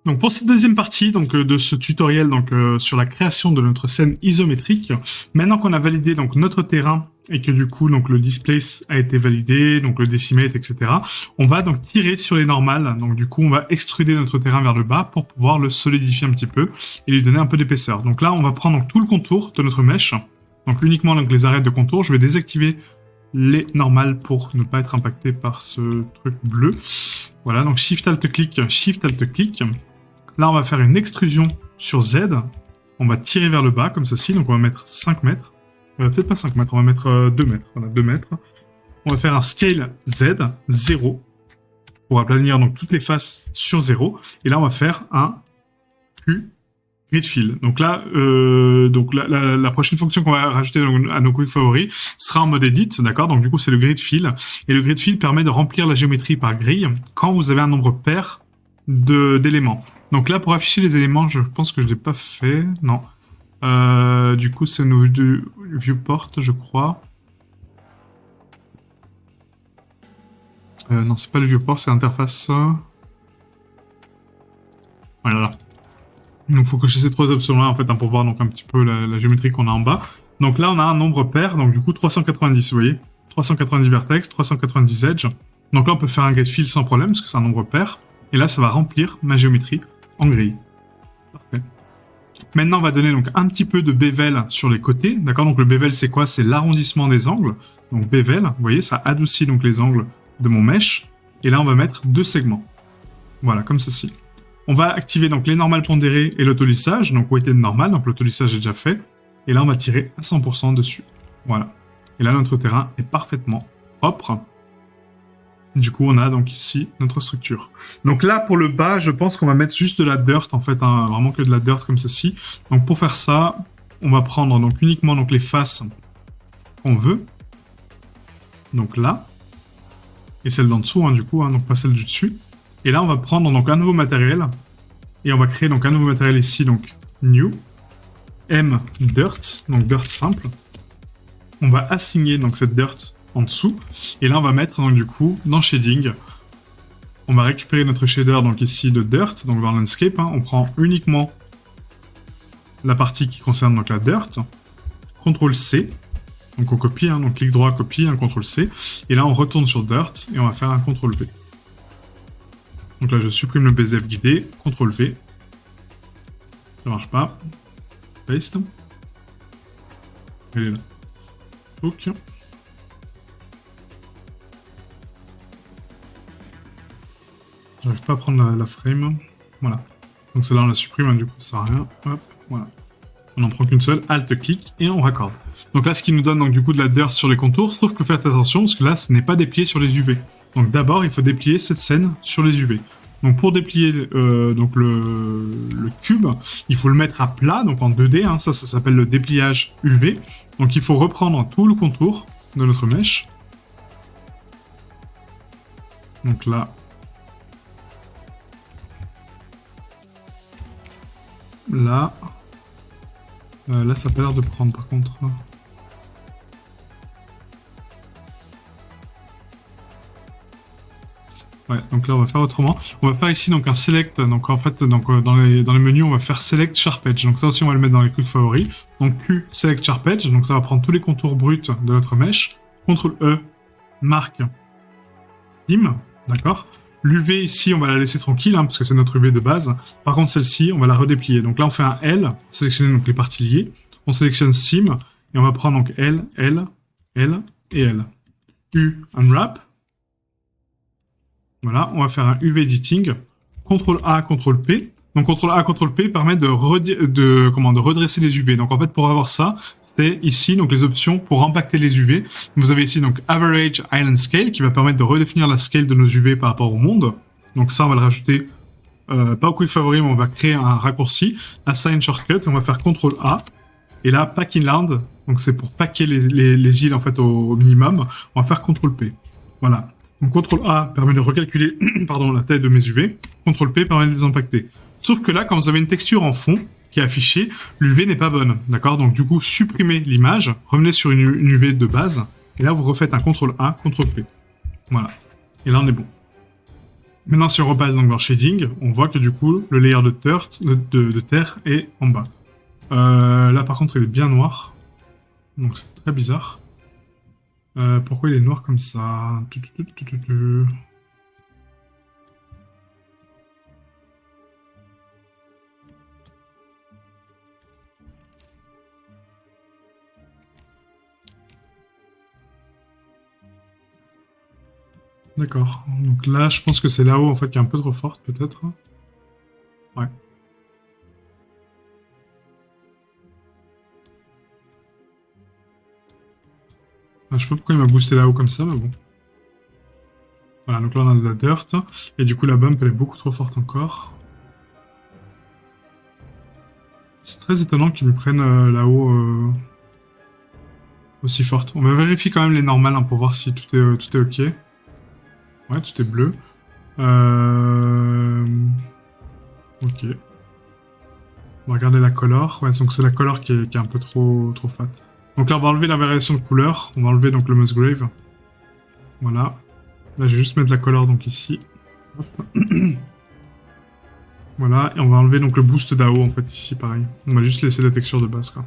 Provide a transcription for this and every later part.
Donc pour cette deuxième partie de ce tutoriel sur la création de notre scène isométrique, maintenant qu'on a validé donc notre terrain et que du coup donc le displace a été validé, donc le decimate, etc. On va donc tirer sur les normales. Donc du coup on va extruder notre terrain vers le bas pour pouvoir le solidifier un petit peu et lui donner un peu d'épaisseur. Donc là on va prendre donc tout le contour de notre mèche, donc uniquement donc les arêtes de contour. Je vais désactiver les normales pour ne pas être impacté par ce truc bleu. Voilà, donc Shift Alt clic, Shift Alt clic. Là, on va faire une extrusion sur Z. On va tirer vers le bas, comme ceci. Donc, on va mettre 5 mètres. Peut-être pas 5 mètres, on va mettre 2 mètres. Voilà, 2 mètres. On va faire un Scale Z, 0. Pour aplanir donc toutes les faces sur 0. Et là, on va faire un Q Grid Fill. Donc là, la prochaine fonction qu'on va rajouter à nos quick favoris sera en mode edit, d'accord? Donc du coup, c'est le Grid Fill. Et le Grid Fill permet de remplir la géométrie par grille quand vous avez un nombre pair d'éléments. Donc là, pour afficher les éléments, je pense que je l'ai pas fait. Non. Du coup, c'est au du viewport, je crois. Non, c'est pas le viewport, c'est l'interface. Voilà. Donc, il faut cocher ces trois options-là, en fait, pour voir donc un petit peu la géométrie qu'on a en bas. Donc là, on a un nombre pair, donc du coup, 390, vous voyez. 390 vertex, 390 edge. Donc là, on peut faire un grid fill sans problème, parce que c'est un nombre pair. Et là, ça va remplir ma géométrie en grille. Parfait. Maintenant, on va donner donc un petit peu de bevel sur les côtés. D'accord? Donc le bevel, c'est quoi? C'est l'arrondissement des angles. Donc bevel, vous voyez, ça adoucit donc les angles de mon mesh. Et là, on va mettre 2 segments. Voilà, comme ceci. On va activer donc les normales pondérées et l'autolissage. Donc weighted normal, donc l'autolissage est déjà fait. Et là, on va tirer à 100% dessus. Voilà. Et là, notre terrain est parfaitement propre. Du coup, on a donc ici notre structure. Donc là, pour le bas, je pense qu'on va mettre juste de la dirt, en fait, hein, vraiment que de la dirt comme ceci. Donc pour faire ça, on va prendre donc uniquement donc les faces qu'on veut. Donc là. Et celle d'en dessous, hein, du coup, hein, donc pas celle du dessus. Et là, on va prendre donc un nouveau matériel. Et on va créer donc un nouveau matériel ici, donc new. M dirt, donc dirt simple. On va assigner donc cette dirt en dessous. Et là, on va mettre donc du coup dans shading. On va récupérer notre shader donc ici de dirt, donc dans landscape. Hein, on prend uniquement la partie qui concerne donc la dirt. CTRL C. Donc on copie, hein, donc clic droit, copie, un CTRL C. Et là, on retourne sur dirt et on va faire un CTRL V. Donc là, je supprime le BZF guidé, CTRL V. Ça marche pas. Paste. Elle est là. Ok. J'arrive pas à prendre la frame. Voilà. Donc celle-là, on la supprime, hein, du coup, ça sert à rien. Hop, voilà. On n'en prend qu'une seule, Alt-clic, et on raccorde. Donc là, ce qui nous donne donc du coup de la dirt sur les contours, sauf que faites attention, parce que là, ce n'est pas déplié sur les UV. Donc d'abord, il faut déplier cette scène sur les UV. Donc pour déplier donc le cube, il faut le mettre à plat, donc en 2D, hein, ça s'appelle le dépliage UV. Donc il faut reprendre tout le contour de notre mèche. Donc là, là, ça a pas l'air de prendre par contre. Ouais, donc là on va faire autrement. On va faire ici donc un select. Donc en fait, donc dans les menus, on va faire select sharp edge. Donc ça aussi on va le mettre dans les quick favoris. Donc Q select sharp edge. Donc ça va prendre tous les contours bruts de notre mèche. CTRL E marque sim. D'accord. L'UV ici, on va la laisser tranquille, hein, parce que c'est notre UV de base. Par contre, celle-ci, on va la redéplier. Donc là, on fait un L, sélectionner donc les parties liées. On sélectionne Sim, et on va prendre donc L, L, L et L. U, Unwrap. Voilà, on va faire un UV Editing. CTRL A, CTRL P. Donc CTRL A, CTRL P permet de redresser les UV. Donc en fait, pour avoir ça, c'est ici donc les options pour impacter les UV. Vous avez ici donc Average Island Scale qui va permettre de redéfinir la scale de nos UV par rapport au monde. Donc ça, on va le rajouter pas au quick favori, mais on va créer un raccourci, Assign Shortcut, et on va faire CTRL A. Et là, Pack Inland, donc c'est pour packer les îles en fait au minimum. On va faire CTRL P. Voilà. Donc CTRL A permet de recalculer la taille de mes UV. CTRL P permet de les impacter. Sauf que là, quand vous avez une texture en fond qui est affichée, l'UV n'est pas bonne. D'accord? Donc du coup, supprimez l'image, revenez sur une UV de base, et là vous refaites un CTRL A, CTRL P. Voilà. Et là on est bon. Maintenant, si on repasse donc dans Shading, on voit que du coup, le layer de terre est en bas. Là, par contre, il est bien noir. Donc, c'est très bizarre. Pourquoi il est noir comme ça? D'accord. Donc là, je pense que c'est là-haut, en fait, qui est un peu trop forte, peut-être. Ouais. Je sais pas pourquoi il m'a boosté là-haut comme ça, mais bon. Voilà, donc là, on a de la dirt. Et du coup, la bump, elle est beaucoup trop forte encore. C'est très étonnant qu'ils me prennent là-haut aussi forte. On va vérifier quand même les normales hein, pour voir si tout est ok. Ouais, tout est bleu. Ok. On va regarder la color. Ouais, donc c'est la color qui est un peu trop fat. Donc là, on va enlever la variation de couleur. On va enlever donc le Musgrave. Voilà. Là, je vais juste mettre la color donc ici. Voilà. Et on va enlever donc le boost d'AO en fait ici, pareil. On va juste laisser la texture de base, quoi.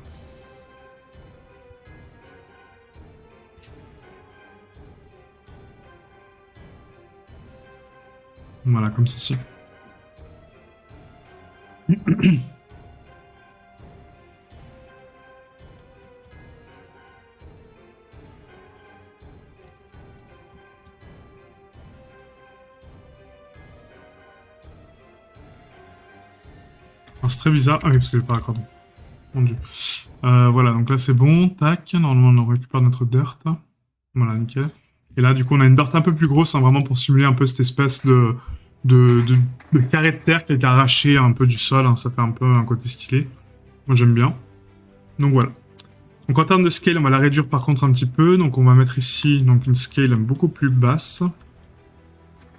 Voilà, comme ceci. C'est très bizarre. Ah oui, parce que je l'ai pas raccordé. Mon dieu. Voilà, donc là c'est bon. Tac. Normalement, on récupère notre dirt. Voilà, nickel. Et là, du coup, on a une dirt un peu plus grosse, hein, vraiment pour simuler un peu cette espèce de, de, de carré de terre qui a été arraché un peu du sol. Hein. Ça fait un peu un côté stylé. Moi, j'aime bien. Donc voilà. Donc en termes de scale, on va la réduire par contre un petit peu. Donc on va mettre ici donc une scale beaucoup plus basse.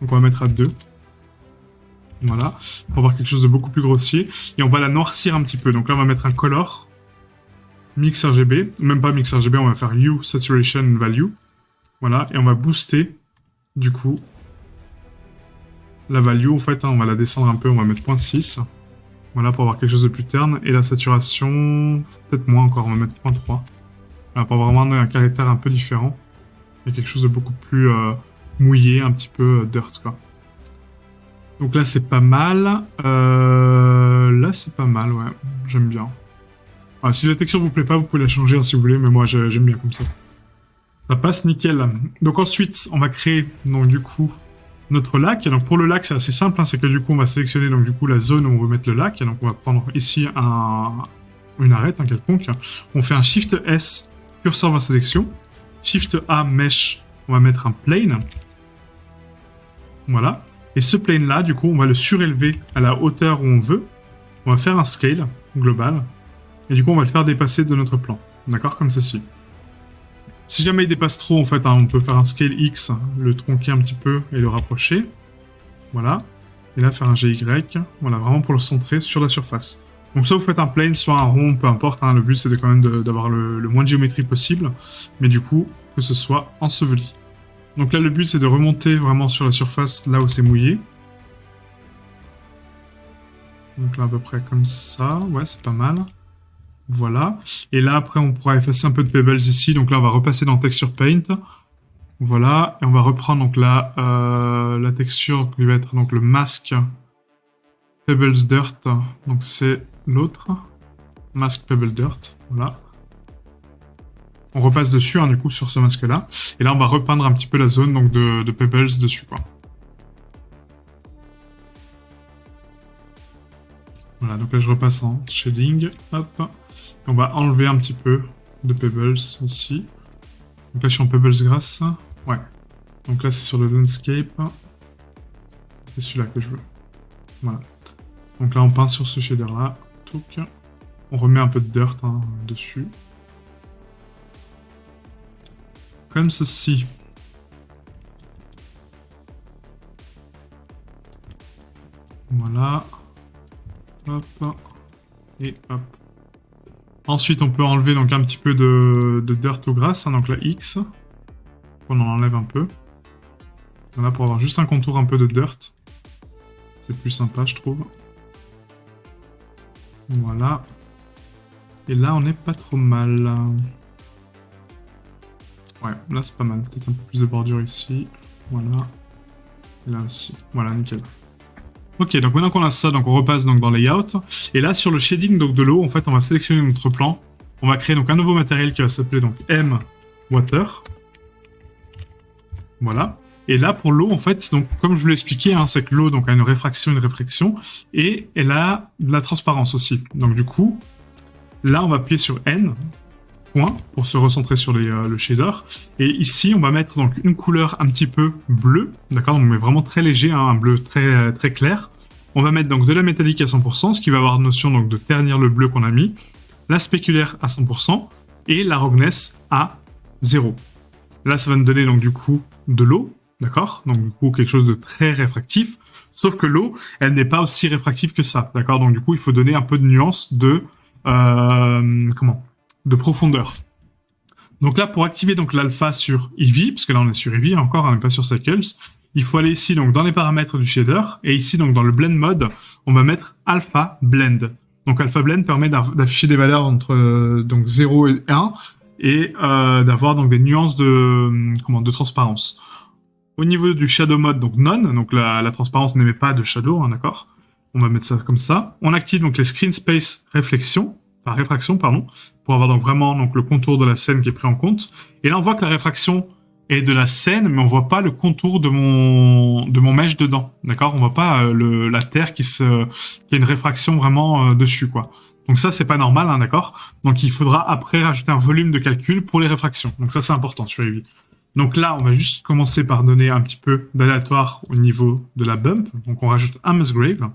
Donc on va mettre à 2. Voilà, pour avoir quelque chose de beaucoup plus grossier. Et on va la noircir un petit peu. Donc là, on va mettre un color, mix RGB, même pas mix RGB, on va faire Hue Saturation Value. Voilà, et on va booster, du coup, la value. En fait, hein, on va la descendre un peu, on va mettre 0.6. Voilà, pour avoir quelque chose de plus terne. Et la saturation, peut-être moins encore, on va mettre 0.3. Voilà, pour avoir vraiment un caractère un peu différent. Et quelque chose de beaucoup plus mouillé, un petit peu dirt, quoi. Donc là, c'est pas mal. Là, c'est pas mal, ouais. J'aime bien. Ah, si la texture vous plaît pas, vous pouvez la changer hein, si vous voulez, mais moi, j'aime bien comme ça. Ça passe nickel. Donc ensuite, on va créer, donc du coup, notre lac. Et donc pour le lac, c'est assez simple. Hein, c'est que du coup, on va sélectionner donc du coup la zone où on veut mettre le lac. Et donc on va prendre ici une arête, un quelconque. On fait un Shift S, curseur vers sélection. Shift A, mesh. On va mettre un plane. Voilà. Et ce plane-là, du coup, on va le surélever à la hauteur où on veut. On va faire un scale global. Et du coup, on va le faire dépasser de notre plan. D'accord? Comme ceci. Si jamais il dépasse trop, en fait, hein, on peut faire un scale X, le tronquer un petit peu et le rapprocher. Voilà. Et là, faire un GY. Voilà, vraiment pour le centrer sur la surface. Donc soit vous faites un plane, soit un rond, peu importe. Hein, le but, c'est quand même d'avoir le moins de géométrie possible. Mais du coup, que ce soit enseveli. Donc là, le but, c'est de remonter vraiment sur la surface, là où c'est mouillé. Donc là, à peu près comme ça. Ouais, c'est pas mal. Voilà. Et là, après, on pourra effacer un peu de pebbles ici. Donc là, on va repasser dans Texture Paint. Voilà. Et on va reprendre donc la texture qui va être donc le masque Pebbles Dirt. Donc c'est l'autre. Mask Pebble Dirt. Voilà. On repasse dessus, hein, du coup, sur ce masque-là. Et là, on va repeindre un petit peu la zone donc de Pebbles dessus, quoi. Voilà, donc là, je repasse en shading. Hop. Et on va enlever un petit peu de Pebbles ici. Donc là, je suis en Pebbles Grass. Ouais. Donc là, c'est sur le landscape. C'est celui-là que je veux. Voilà. Donc là, on peint sur ce shader-là. On remet un peu de dirt hein, dessus. Comme ceci. Voilà. Hop. Et hop. Ensuite, on peut enlever donc un petit peu de dirt au grass, hein, donc la X. On en enlève un peu. Voilà, pour avoir juste un contour un peu de dirt. C'est plus sympa, je trouve. Voilà. Et là, on n'est pas trop mal. Ouais, là, c'est pas mal. Peut-être un peu plus de bordure ici. Voilà. Et là aussi. Voilà, nickel. Ok, donc maintenant qu'on a ça, donc on repasse donc dans Layout. Et là, sur le shading donc, de l'eau, en fait, on va sélectionner notre plan. On va créer donc un nouveau matériel qui va s'appeler donc M Water. Voilà. Et là, pour l'eau, en fait, donc comme je vous l'ai expliqué, hein, c'est que l'eau donc a une réfraction, et elle a de la transparence aussi. Donc du coup, là, on va appuyer sur N point pour se recentrer sur le shader. Et ici, on va mettre donc une couleur un petit peu bleue, d'accord, donc mais vraiment très léger, hein, un bleu très très clair. On va mettre donc de la métallique à 100%, ce qui va avoir notion donc de ternir le bleu qu'on a mis, la spéculaire à 100% et la roughness à 0. Là, ça va nous donner donc du coup de l'eau, d'accord, donc du coup quelque chose de très réfractif. Sauf que l'eau, elle n'est pas aussi réfractive que ça, d'accord. Donc du coup, il faut donner un peu de nuance de de profondeur. Donc là, pour activer donc l'alpha sur Eevee, parce que là on est sur Eevee encore, on n'est pas sur Cycles, il faut aller ici donc dans les paramètres du shader, et ici donc dans le blend mode, on va mettre alpha blend. Donc alpha blend permet d'afficher des valeurs entre donc 0 et 1, et d'avoir donc des nuances de transparence. Au niveau du shadow mode, donc none, donc la transparence n'émet pas de shadow, hein, d'accord. On va mettre ça comme ça. On active donc les screen space réfraction, pardon, pour avoir donc vraiment donc le contour de la scène qui est pris en compte. Et là, on voit que la réfraction est de la scène, mais on voit pas le contour de mon mesh dedans, d'accord. On voit pas la terre qui a une réfraction vraiment dessus, quoi. Donc ça, c'est pas normal, hein, d'accord. Donc il faudra après rajouter un volume de calcul pour les réfractions. Donc ça, c'est important sur Eevee. Donc là, on va juste commencer par donner un petit peu d'aléatoire au niveau de la bump. Donc on rajoute un Musgrave.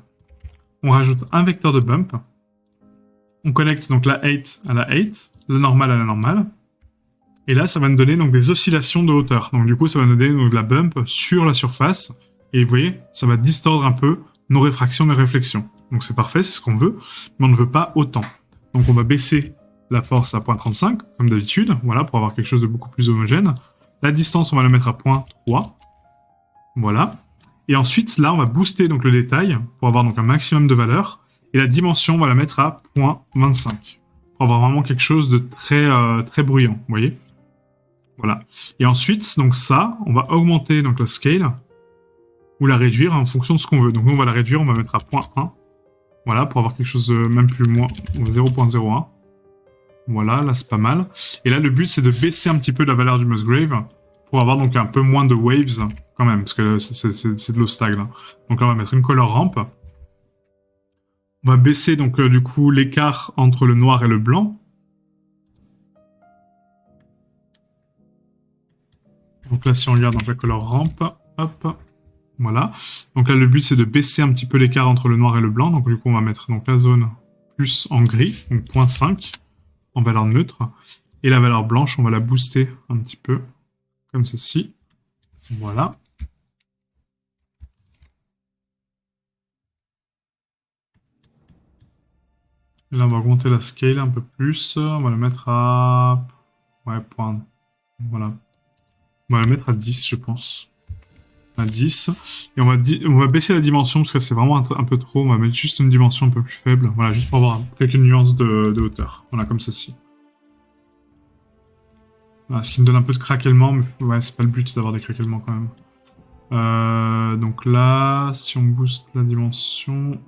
On rajoute un vecteur de bump. On connecte donc la 8 à la 8, le normal à la normale. Et là, ça va nous donner donc des oscillations de hauteur. Donc du coup, ça va nous donner donc de la bump sur la surface. Et vous voyez, ça va distordre un peu nos réfractions, nos réflexions. Donc c'est parfait, c'est ce qu'on veut, mais on ne veut pas autant. Donc on va baisser la force à 0.35, comme d'habitude, voilà, pour avoir quelque chose de beaucoup plus homogène. La distance, on va la mettre à 0.3. Voilà. Et ensuite, là, on va booster donc le détail pour avoir donc un maximum de valeur. Et la dimension, on va la mettre à 0.25 pour avoir vraiment quelque chose de très, très bruyant, vous voyez. Voilà. Et ensuite, donc ça, on va augmenter donc la scale ou la réduire en fonction de ce qu'on veut. Donc nous, on va la réduire, on va mettre à 0.1. Voilà, pour avoir quelque chose de même plus moins, 0.01. Voilà, là c'est pas mal. Et là le but c'est de baisser un petit peu la valeur du Musgrave pour avoir donc un peu moins de waves quand même, parce que c'est de l'eau stagne. Hein. Donc là on va mettre une color ramp. On va baisser donc du coup l'écart entre le noir et le blanc. Donc là si on regarde donc la color ramp, hop, voilà. Donc là le but c'est de baisser un petit peu l'écart entre le noir et le blanc. Donc du coup on va mettre donc la zone plus en gris, donc 0.5. En valeur neutre. Et la valeur blanche, on va la booster un petit peu, comme ceci. Voilà. Et là, on va augmenter la scale un peu plus. On va la mettre à... Ouais, point... Voilà. On va la mettre à 10, je pense. À 10. Et on va baisser la dimension, parce que c'est vraiment un peu trop. On va mettre juste une dimension un peu plus faible. Voilà, juste pour avoir quelques nuances de hauteur. Voilà, comme ceci. Voilà, ce qui me donne un peu de craquellement, mais ouais, c'est pas le but d'avoir des craquellements quand même. Donc là, si on booste la dimension,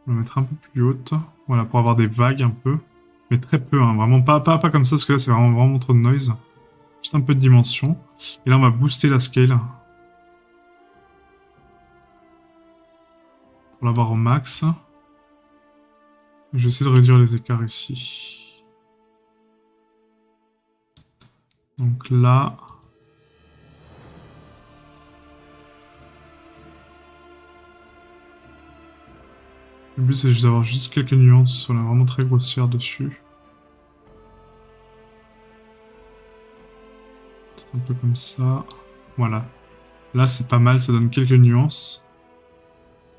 on va mettre un peu plus haute. Voilà, pour avoir des vagues un peu. Mais très peu, hein, vraiment pas comme ça, parce que là, c'est vraiment trop de noise. Juste un peu de dimension. Et là, on va booster la scale. Pour l'avoir au max. Je vais essayer de réduire les écarts ici. Donc là... Le but, c'est juste d'avoir juste quelques nuances. On est vraiment très grossière dessus. Peut-être un peu comme ça. Voilà. Là, c'est pas mal, ça donne quelques nuances.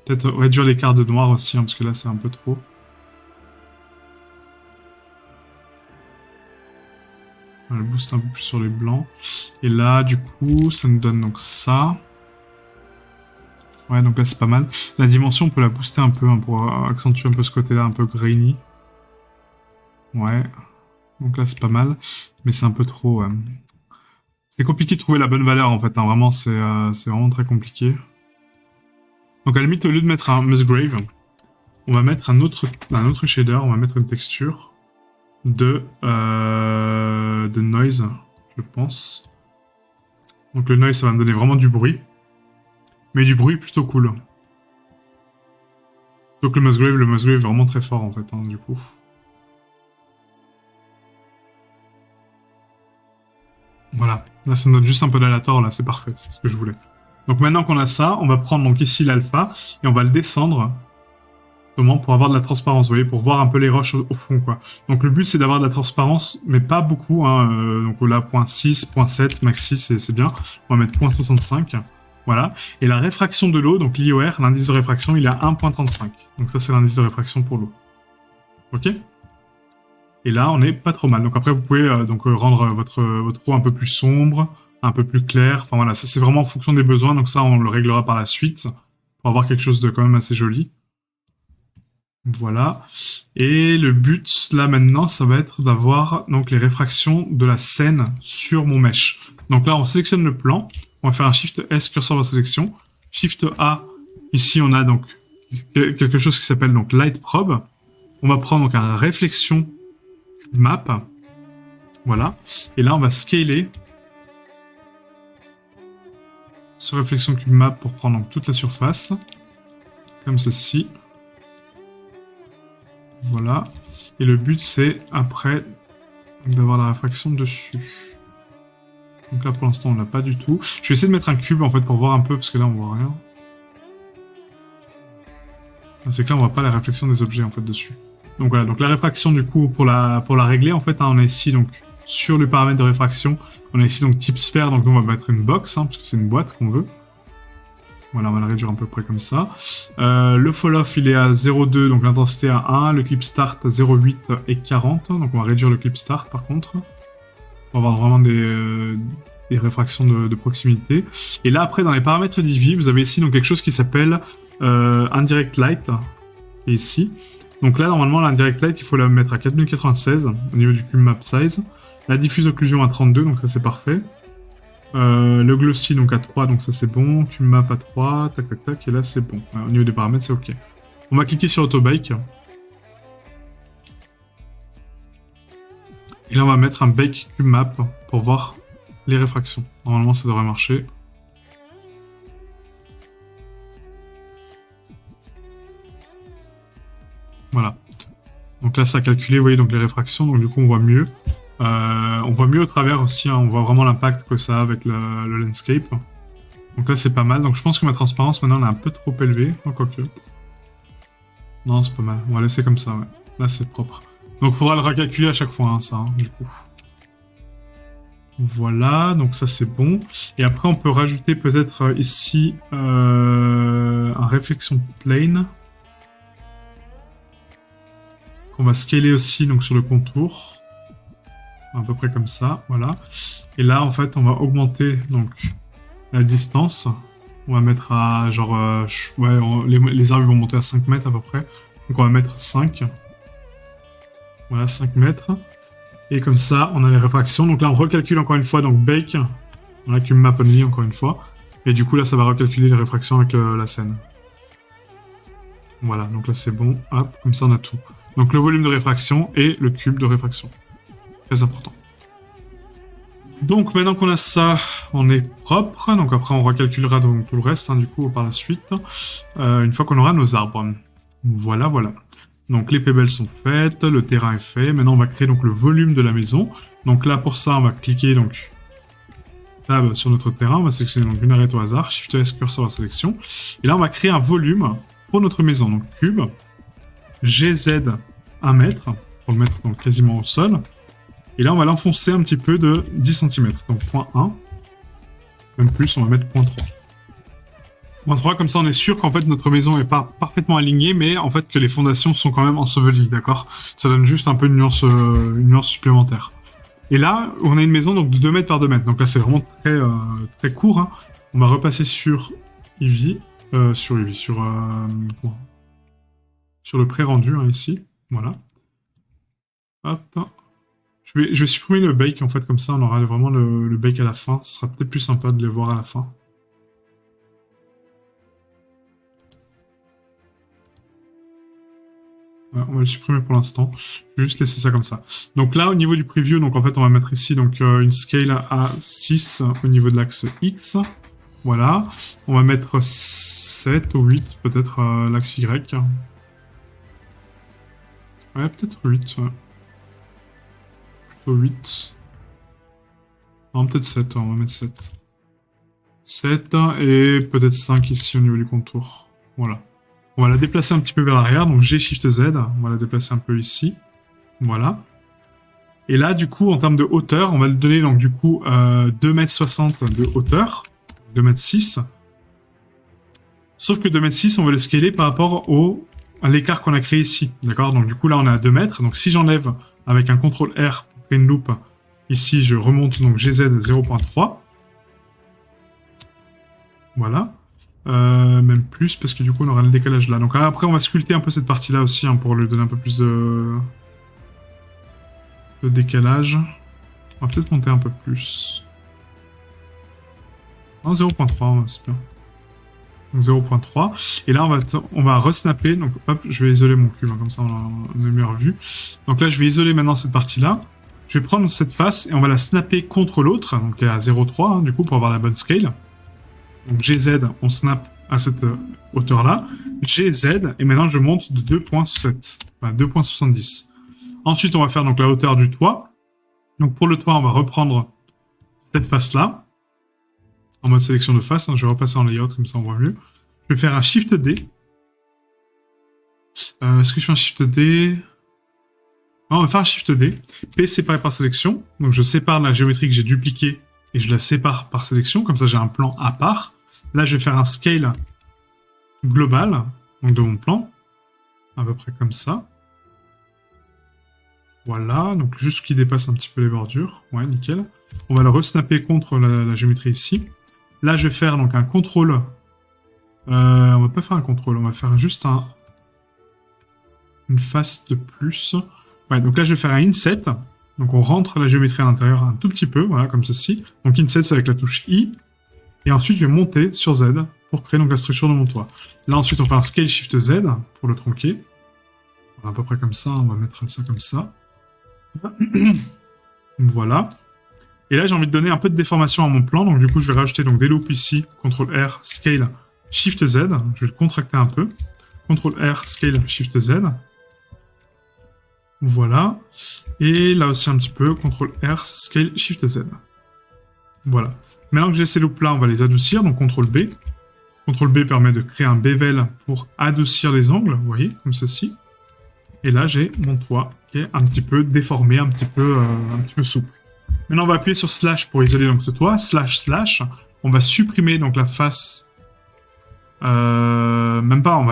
Peut-être réduire l'écart de noir aussi, hein, parce que là, c'est un peu trop. On va le booster un peu plus sur les blancs. Et là, du coup, ça nous donne donc ça. Ouais, donc là, c'est pas mal. La dimension, on peut la booster un peu hein, pour accentuer un peu ce côté-là, un peu grainy. Ouais. Donc là, c'est pas mal. Mais c'est un peu trop... C'est compliqué de trouver la bonne valeur, en fait. Hein. Vraiment, c'est vraiment très compliqué. Donc à la limite, au lieu de mettre un Musgrave, on va mettre un autre shader. On va mettre une texture de noise, je pense. Donc le noise, ça va me donner vraiment du bruit. Mais du bruit plutôt cool. Donc le Musgrave est vraiment très fort, en fait, hein, du coup. Voilà, là ça me donne juste un peu d'alator, là c'est parfait, c'est ce que je voulais. Donc maintenant qu'on a ça, on va prendre donc ici l'alpha et on va le descendre comment pour avoir de la transparence, vous voyez, pour voir un peu les roches au fond quoi. Donc le but c'est d'avoir de la transparence, mais pas beaucoup, hein, donc là 0.6, 0.7, maxi c'est bien, on va mettre 0.65, voilà. Et la réfraction de l'eau, donc l'IOR, l'indice de réfraction, il est à 1.35, donc ça c'est l'indice de réfraction pour l'eau. Ok ? Et là, on n'est pas trop mal. Donc après, vous pouvez rendre votre eau un peu plus sombre, un peu plus clair. Enfin voilà, ça c'est vraiment en fonction des besoins. Donc ça, on le réglera par la suite pour avoir quelque chose de quand même assez joli. Voilà. Et le but là maintenant, ça va être d'avoir donc les réfractions de la scène sur mon mesh. Donc là, on sélectionne le plan. On va faire un Shift S curseur de sélection. Shift A. Ici, on a donc quelque chose qui s'appelle donc Light Probe. On va prendre donc un réflexion map, voilà, et là on va scaler ce réflexion cube map pour prendre donc toute la surface, comme ceci, voilà, et le but c'est après d'avoir la réfraction dessus. Donc là pour l'instant on l'a pas du tout. Je vais essayer de mettre un cube en fait pour voir un peu, parce que là on voit rien. C'est que là on voit pas la réflexion des objets en fait dessus. Donc voilà, donc la réfraction du coup pour la régler en fait, hein, on est ici donc sur le paramètre de réfraction, on est ici donc type sphère, donc on va mettre une box, hein, parce que c'est une boîte qu'on veut. Voilà, on va la réduire à peu près comme ça. Le fall-off il est à 0,2, donc l'intensité à 1, le clip start à 0,8 et 40, donc on va réduire le clip start par contre, pour avoir vraiment des réfractions de proximité. Et là après dans les paramètres d'IV, vous avez ici donc quelque chose qui s'appelle Indirect Light, et ici. Donc là, normalement, l'indirect light, il faut la mettre à 4096 au niveau du cube map size. La diffuse occlusion à 32, donc ça c'est parfait. Le glossy donc à 3, donc ça c'est bon. Cube map à 3, tac tac tac, et là c'est bon. Au niveau des paramètres, c'est ok. On va cliquer sur Autobake. Et là, on va mettre un bake cube map pour voir les réfractions. Normalement, ça devrait marcher. Voilà. Donc là, ça a calculé, vous voyez, donc les réfractions, donc du coup, on voit mieux. On voit mieux au travers aussi, hein, on voit vraiment l'impact que ça a avec le landscape. Donc là, c'est pas mal. Donc je pense que ma transparence, maintenant, elle est un peu trop élevée. Oh, quoique. Non, c'est pas mal. On va laisser comme ça, ouais. Là, c'est propre. Donc il faudra le recalculer à chaque fois, hein, ça, hein, du coup. Voilà, donc ça, c'est bon. Et après, on peut rajouter peut-être ici un réflexion plane. On va scaler aussi donc sur le contour, à peu près comme ça, voilà. Et là, en fait, on va augmenter donc la distance. On va mettre à genre, les arbres vont monter à 5 mètres à peu près. Donc on va mettre 5. Voilà, 5 mètres. Et comme ça, on a les réfractions. Donc là, on recalcule encore une fois, donc bake. On a cube map only encore une fois. Et du coup, là, ça va recalculer les réfractions avec la scène. Voilà, donc là, c'est bon. Hop, comme ça, on a tout. Donc le volume de réfraction et le cube de réfraction. Très important. Donc maintenant qu'on a ça, on est propre. Donc après on recalculera donc tout le reste, hein, du coup, par la suite. Une fois qu'on aura nos arbres. Voilà, voilà. Donc les pebbles sont faites, le terrain est fait. Maintenant on va créer donc le volume de la maison. Donc là pour ça on va cliquer donc tab sur notre terrain. On va sélectionner donc une arête au hasard. Shift S curseur à sélection. Et là on va créer un volume pour notre maison. Donc cube. GZ 1 mètre, pour le mettre donc quasiment au sol. Et là, on va l'enfoncer un petit peu de 10 cm. Donc 0.1. Même plus, on va mettre 0.3. 0.3, comme ça, on est sûr qu'en fait, notre maison n'est pas parfaitement alignée, mais en fait, que les fondations sont quand même ensevelies, d'accord? Ça donne juste un peu une nuance supplémentaire. Et là, on a une maison donc de 2 mètres par 2 mètres. Donc là, c'est vraiment très court. Hein. On va repasser sur Eevee. Sur lui, comment sur le pré-rendu, hein, ici. Voilà. Hop. Je vais supprimer le bake, en fait, comme ça, on aura vraiment le bake à la fin. Ce sera peut-être plus sympa de les voir à la fin. Ouais, on va le supprimer pour l'instant. Je vais juste laisser ça comme ça. Donc là, au niveau du preview, donc en fait, on va mettre ici donc une scale à 6 au niveau de l'axe X. Voilà. On va mettre 7 ou 8, peut-être l'axe Y. Ouais, peut-être 8, ouais. Plutôt 8. Non, peut-être 7, on va mettre 7. 7 et peut-être 5 ici au niveau du contour. Voilà. On va la déplacer un petit peu vers l'arrière, donc G Shift Z, on va la déplacer un peu ici. Voilà. Et là, du coup, en termes de hauteur, on va le donner donc du coup 2,60 m de hauteur, 2,6 m. Sauf que 2,6 m, on va le scaler par rapport à l'écart qu'on a créé ici. D'accord? Donc du coup, là, on est à 2 mètres. Donc si j'enlève avec un CTRL R pour créer une loupe, ici, je remonte donc GZ 0,3. Voilà. Même plus, parce que du coup, on aura le décalage là. Donc après, on va sculpter un peu cette partie-là aussi, hein, pour lui donner un peu plus de décalage. On va peut-être monter un peu plus. Non, 0,3, c'est bien. Donc 0,3. Et là, on va resnapper. Donc hop, je vais isoler mon cube, hein, comme ça on a une meilleure vue. Donc là, je vais isoler maintenant cette partie-là. Je vais prendre cette face et on va la snapper contre l'autre, donc à 0,3, hein, du coup, pour avoir la bonne scale. Donc GZ, on snap à cette hauteur-là. GZ, et maintenant je monte de 2,7. Enfin, 2,70. Ensuite, on va faire donc la hauteur du toit. Donc pour le toit, on va reprendre cette face-là. En mode sélection de face, hein, je vais repasser en layout, comme ça on voit mieux. Je vais faire un Shift D. Est-ce que je fais un Shift D? Non, on va faire un Shift D. P séparé par sélection. Donc je sépare la géométrie que j'ai dupliquée et je la sépare par sélection. Comme ça, j'ai un plan à part. Là, je vais faire un scale global, donc de mon plan. À peu près comme ça. Voilà, donc juste qu'il dépasse un petit peu les bordures. Ouais, nickel. On va le resnapper contre la géométrie ici. Là, je vais faire donc un contrôle. On va pas faire un contrôle, on va faire juste une face de plus. Ouais, donc là, je vais faire un inset. Donc on rentre la géométrie à l'intérieur un tout petit peu, voilà, comme ceci. Donc inset, c'est avec la touche I. Et ensuite, je vais monter sur Z pour créer donc la structure de mon toit. Là, ensuite, on fait un Scale Shift Z pour le tronquer. À peu près comme ça, on va mettre ça comme ça. Voilà. Et là, j'ai envie de donner un peu de déformation à mon plan. Donc, du coup, je vais rajouter donc, des loops ici. CTRL R, Scale, Shift Z. Je vais le contracter un peu. CTRL R, Scale, Shift Z. Voilà. Et là aussi un petit peu. CTRL R, Scale, Shift Z. Voilà. Maintenant que j'ai ces loops là, on va les adoucir. Donc, CTRL B. CTRL B permet de créer un bevel pour adoucir les angles. Vous voyez, comme ceci. Et là, j'ai mon toit qui est un petit peu déformé, un petit peu souple. Maintenant, on va appuyer sur slash pour isoler donc ce toit. Slash. On va supprimer donc la face. Même pas. On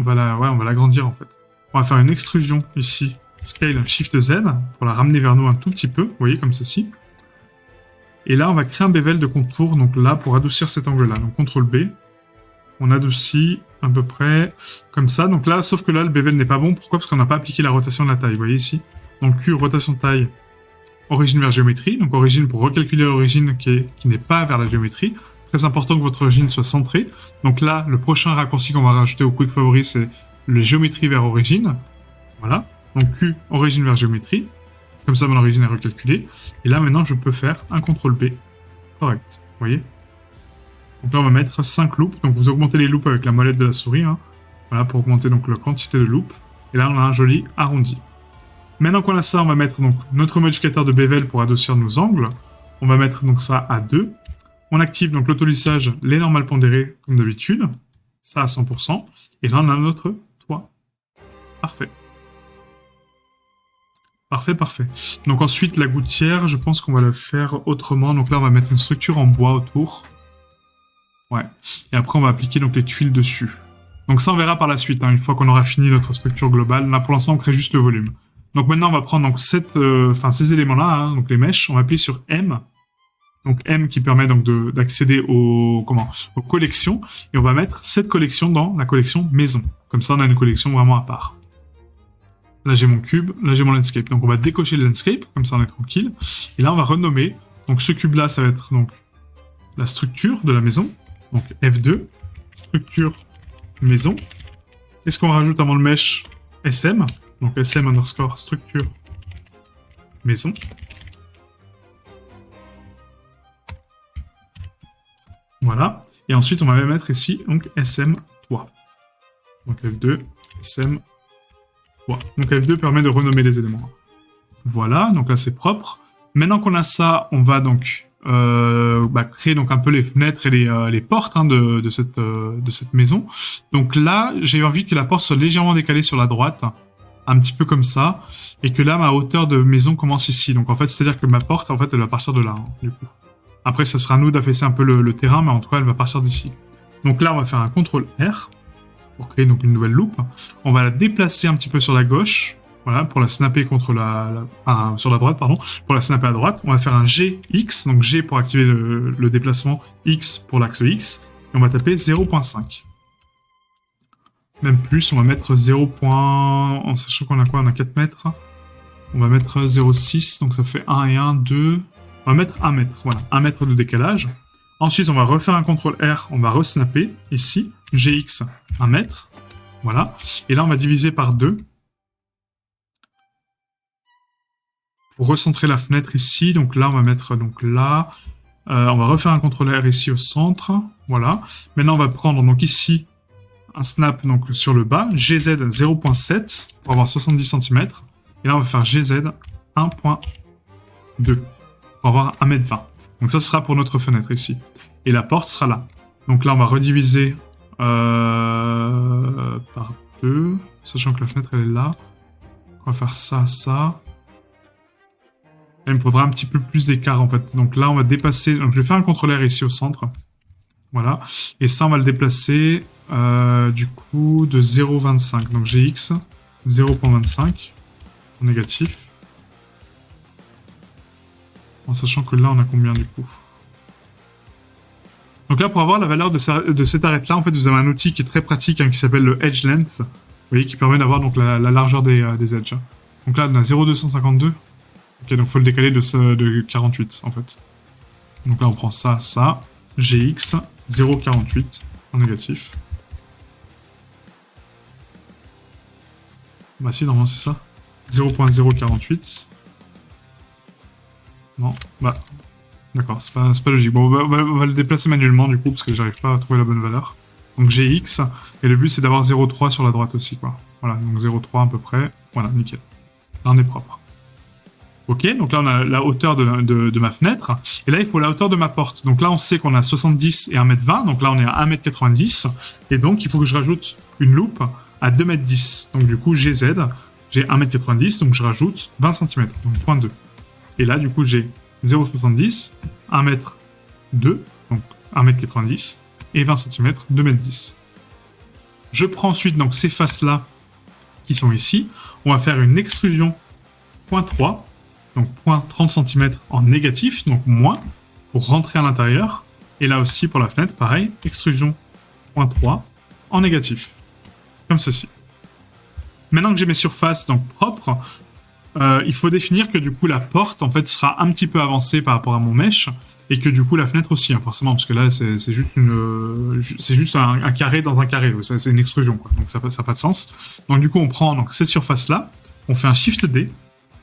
va l'agrandir en fait. On va faire une extrusion ici. Scale Shift Z pour la ramener vers nous un tout petit peu. Vous voyez comme ceci. Et là, on va créer un bevel de contour. Donc là, pour adoucir cet angle-là. Donc CTRL B. On adoucit à peu près comme ça. Donc là, sauf que là, le bevel n'est pas bon. Pourquoi? Parce qu'on n'a pas appliqué la rotation de la taille. Vous voyez ici. Donc Q, rotation de taille. Origine vers géométrie, donc origine pour recalculer l'origine qui n'est pas vers la géométrie. Très important que votre origine soit centrée. Donc là, le prochain raccourci qu'on va rajouter au Quick Favori, c'est le géométrie vers origine. Voilà. Donc Q, origine vers géométrie. Comme ça, mon origine est recalculée. Et là, maintenant, je peux faire un CTRL B. Correct. Vous voyez? Donc là, on va mettre 5 loops. Donc vous augmentez les loops avec la molette de la souris. Hein. Voilà, pour augmenter donc la quantité de loops. Et là, on a un joli arrondi. Maintenant qu'on a ça, on va mettre donc notre modificateur de bevel pour adoucir nos angles. On va mettre donc ça à 2. On active donc l'autolissage, les normales pondérées comme d'habitude. Ça à 100%. Et là, on a notre toit. Parfait. Parfait. Donc ensuite, la gouttière, je pense qu'on va le faire autrement. Donc là, on va mettre une structure en bois autour. Ouais. Et après, on va appliquer donc les tuiles dessus. Donc ça, on verra par la suite, hein, une fois qu'on aura fini notre structure globale. Là, pour l'instant, on crée juste le volume. Donc maintenant, on va prendre donc ces éléments-là, hein, donc les mèches. On va appuyer sur M. Donc M qui permet donc d'accéder aux collections, et on va mettre cette collection dans la collection maison. Comme ça, on a une collection vraiment à part. Là, j'ai mon cube, là, j'ai mon landscape. Donc, on va décocher le landscape, comme ça, on est tranquille. Et là, on va renommer. Donc, ce cube-là, ça va être donc la structure de la maison. Donc, F2, structure maison. Qu'est-ce qu'on rajoute avant le mesh? SM. Donc, SM underscore structure maison. Voilà. Et ensuite, on va mettre ici, donc, SM toit. Donc, F2, SM toit. Donc, F2 permet de renommer les éléments. Voilà. Donc là, c'est propre. Maintenant qu'on a ça, on va donc créer donc un peu les fenêtres et les portes de cette maison. Donc là, j'ai envie que la porte soit légèrement décalée sur la droite, un petit peu comme ça, et que là, ma hauteur de maison commence ici. Donc en fait, c'est-à-dire que ma porte, en fait, elle va partir de là, du coup. Après, ça sera à nous d'affaisser un peu le terrain, mais en tout cas, elle va partir d'ici. Donc là, on va faire un CTRL R pour créer donc une nouvelle loupe. On va la déplacer un petit peu sur la gauche. Voilà, pour la snapper sur la droite, pardon, pour la snapper à droite. On va faire un GX, donc G pour activer le déplacement, X pour l'axe X, et on va taper 0.5. Même plus, on va mettre 0. En sachant qu'on a quoi? On a 4 mètres. On va mettre 0.6, donc ça fait 1 et 1, 2. On va mettre 1 mètre, voilà, 1 mètre de décalage. Ensuite, on va refaire un CTRL R, on va resnapper, ici, GX, 1 mètre. Voilà, et là, on va diviser par 2. Pour recentrer la fenêtre ici, donc là, on va mettre donc là. On va refaire un CTRL R ici au centre. Voilà. Maintenant, on va prendre donc ici un snap donc sur le bas, GZ 0.7 pour avoir 70 cm. Et là, on va faire GZ 1.2 pour avoir 1m20. Donc ça sera pour notre fenêtre ici. Et la porte sera là. Donc là, on va rediviser par 2, sachant que la fenêtre, elle est là. On va faire ça, ça. Et il me faudra un petit peu plus d'écart en fait. Donc là, on va dépasser. Donc je vais faire un CTRL R ici au centre. Voilà. Et ça, on va le déplacer du coup de 0.25. Donc GX 0.25 en négatif. En sachant que là, on a combien du coup? Donc là, pour avoir la valeur de cette arête-là, en fait, vous avez un outil qui est très pratique qui s'appelle le Edge Length. Vous voyez, qui permet d'avoir donc la largeur des edges. Donc là, on a 0.252. Ok, donc il faut le décaler de 48, en fait. Donc là, on prend ça, ça. GX, 0.48 en négatif. Bah si, normalement, c'est ça. 0.048. Non, bah... D'accord, c'est pas logique. Bon, on va le déplacer manuellement, du coup, parce que j'arrive pas à trouver la bonne valeur. Donc GX, et le but, c'est d'avoir 0.3 sur la droite aussi, quoi. Voilà, donc 0.3 à peu près. Voilà, nickel. Là, on est propre. Ok, donc là on a la hauteur de ma fenêtre, et là il faut la hauteur de ma porte. Donc là on sait qu'on a 70 et 1m20, donc là on est à 1m90, et donc il faut que je rajoute une loupe à 2m10. Donc du coup GZ, j'ai 1m90, donc je rajoute 20 cm, donc 0.2. Et là du coup j'ai 0,70, 1m2, donc 1m90, et 20 cm, 2m10. Je prends ensuite donc ces faces-là, qui sont ici, on va faire une extrusion 0.3, donc 30 cm en négatif, donc moins, pour rentrer à l'intérieur. Et là aussi, pour la fenêtre, pareil, extrusion 0.3 en négatif, comme ceci. Maintenant que j'ai mes surfaces donc propres, il faut définir que du coup la porte en fait sera un petit peu avancée par rapport à mon mesh, et que du coup la fenêtre aussi, hein, forcément, parce que là c'est juste un carré dans un carré, c'est une extrusion, quoi. Donc ça n'a pas de sens. Donc du coup on prend donc cette surface-là, on fait un Shift D,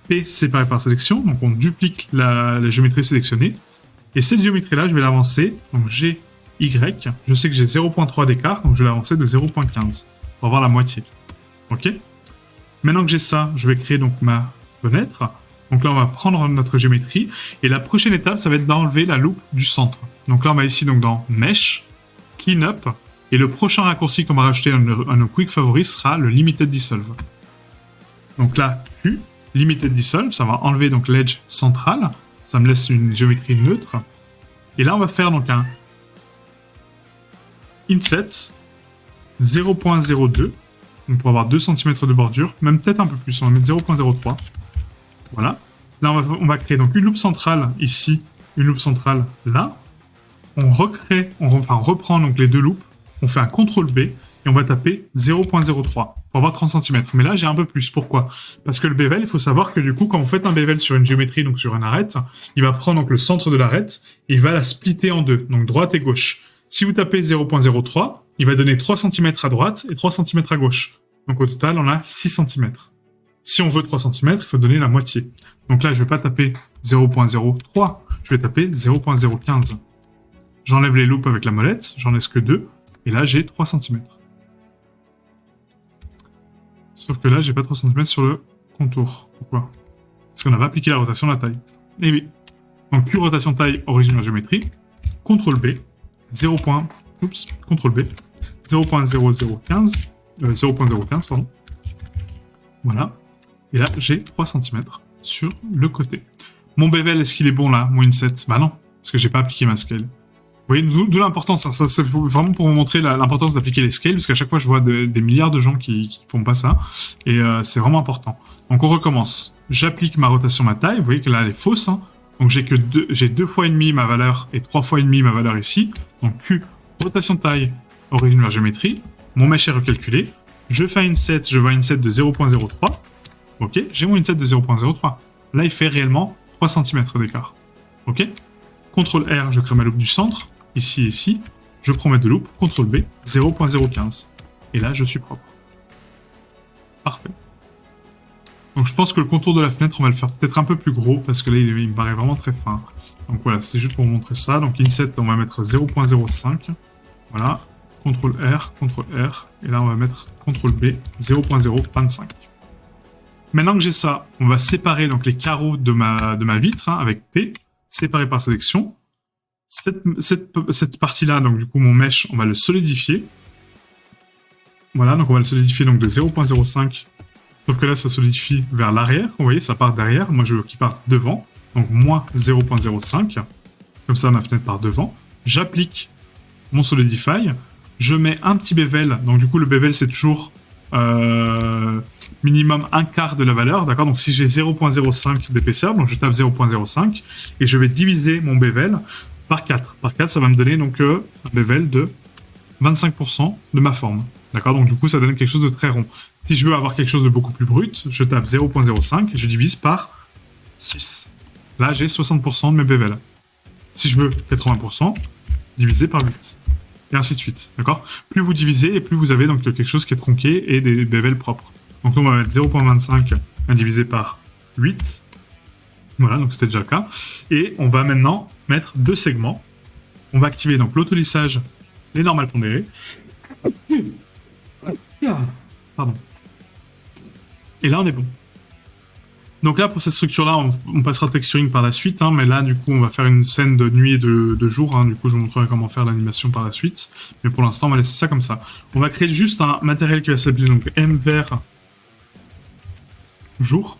P séparé par sélection, donc on duplique la géométrie sélectionnée, et cette géométrie-là, je vais l'avancer, donc GY, je sais que j'ai 0.3 d'écart, donc je vais l'avancer de 0.15, pour avoir la moitié. Ok. Maintenant que j'ai ça, je vais créer donc ma fenêtre, donc là on va prendre notre géométrie, et la prochaine étape, ça va être d'enlever la loupe du centre. Donc là on va ici donc dans Mesh, Clean Up, et le prochain raccourci qu'on va rajouter à nos quick favoris sera le Limited Dissolve. Donc là, Q, Limited Dissolve, ça va enlever donc l'edge central, ça me laisse une géométrie neutre. Et là, on va faire donc un Inset 0.02, donc pour avoir 2 cm de bordure, même peut-être un peu plus, on va mettre 0.03. Voilà. Là, on va créer donc une loupe centrale ici une loupe centrale là. On recrée, on reprend donc les deux loupes, on fait un CTRL B et on va taper 0.03 pour avoir 30 cm. Mais là, j'ai un peu plus. Pourquoi? Parce que le bevel, il faut savoir que du coup, quand vous faites un bevel sur une géométrie, donc sur une arête, il va prendre donc le centre de l'arête et il va la splitter en deux, donc droite et gauche. Si vous tapez 0.03, il va donner 3 cm à droite et 3 cm à gauche. Donc au total, on a 6 cm. Si on veut 3 cm, il faut donner la moitié. Donc là, je vais pas taper 0.03, je vais taper 0.015. J'enlève les loupes avec la molette, j'en laisse que 2, et là j'ai 3 cm. Sauf que là, j'ai pas 3 cm sur le contour. Pourquoi? Parce qu'on n'a pas appliqué la rotation de la taille. Et oui. Donc, Q rotation taille, origine en géométrie, CTRL B, 0. CTRL B, 0.0015, 0.015, pardon. Voilà. Et là, j'ai 3 cm sur le côté. Mon bevel, est-ce qu'il est bon là, mon inset? Bah non, parce que j'ai pas appliqué ma scale. Vous voyez, d'où l'importance, ça c'est vraiment pour vous montrer l'importance d'appliquer les scales, parce qu'à chaque fois je vois des milliards de gens qui font pas ça, et c'est vraiment important. Donc on recommence. J'applique ma rotation, ma taille, vous voyez que là elle est fausse, hein. Donc j'ai 2 fois et demi ma valeur et 3 fois et demi ma valeur ici. Donc Q, rotation taille, origine vers géométrie, mon mesh est recalculé, je fais un inset, je vois un inset de 0.03, ok, j'ai mon inset de 0.03. Là il fait réellement 3 cm d'écart, ok. CTRL R, je crée ma loupe du centre, ici et ici, je prends mes deux loupes, CTRL B, 0.015. Et là, je suis propre. Parfait. Donc je pense que le contour de la fenêtre, on va le faire peut-être un peu plus gros, parce que là, il me paraît vraiment très fin. Donc voilà, c'est juste pour vous montrer ça. Donc inset, on va mettre 0.05. Voilà. CTRL R, CTRL R. Et là, on va mettre CTRL B, 0.025. Maintenant que j'ai ça, on va séparer donc les carreaux de ma vitre, hein, avec P, séparé par sélection. Cette partie-là, donc du coup, mon mesh, on va le solidifier. Voilà, donc on va le solidifier donc de 0.05. Sauf que là, ça solidifie vers l'arrière. Vous voyez, ça part derrière. Moi, je veux qu'il parte devant. Donc, moins 0.05. Comme ça, ma fenêtre part devant. J'applique mon Solidify. Je mets un petit bevel. Donc, du coup, le bevel, c'est toujours minimum un quart de la valeur. D'accord? Donc, si j'ai 0.05 d'épaisseur, donc je tape 0.05 et je vais diviser mon bevel par 4. Par 4, ça va me donner donc un bevel de 25% de ma forme. D'accord? Donc, du coup, ça donne quelque chose de très rond. Si je veux avoir quelque chose de beaucoup plus brut, je tape 0.05 et je divise par 6. Là, j'ai 60% de mes bevels. Si je veux 80%, divisé par 8. Et ainsi de suite. D'accord? Plus vous divisez et plus vous avez donc quelque chose qui est tronqué et des bevels propres. Donc, nous, on va mettre 0.25 divisé par 8. Voilà, donc c'était déjà le cas. Et on va maintenant mettre 2 segments. On va activer donc l'autolissage, les normales pondérées. Pardon. Et là, on est bon. Donc là, pour cette structure-là, on passera au texturing par la suite, hein, mais là, du coup, on va faire une scène de nuit et de jour. Hein, du coup, je vous montrerai comment faire l'animation par la suite. Mais pour l'instant, on va laisser ça comme ça. On va créer juste un matériel qui va s'appeler donc M vert jour.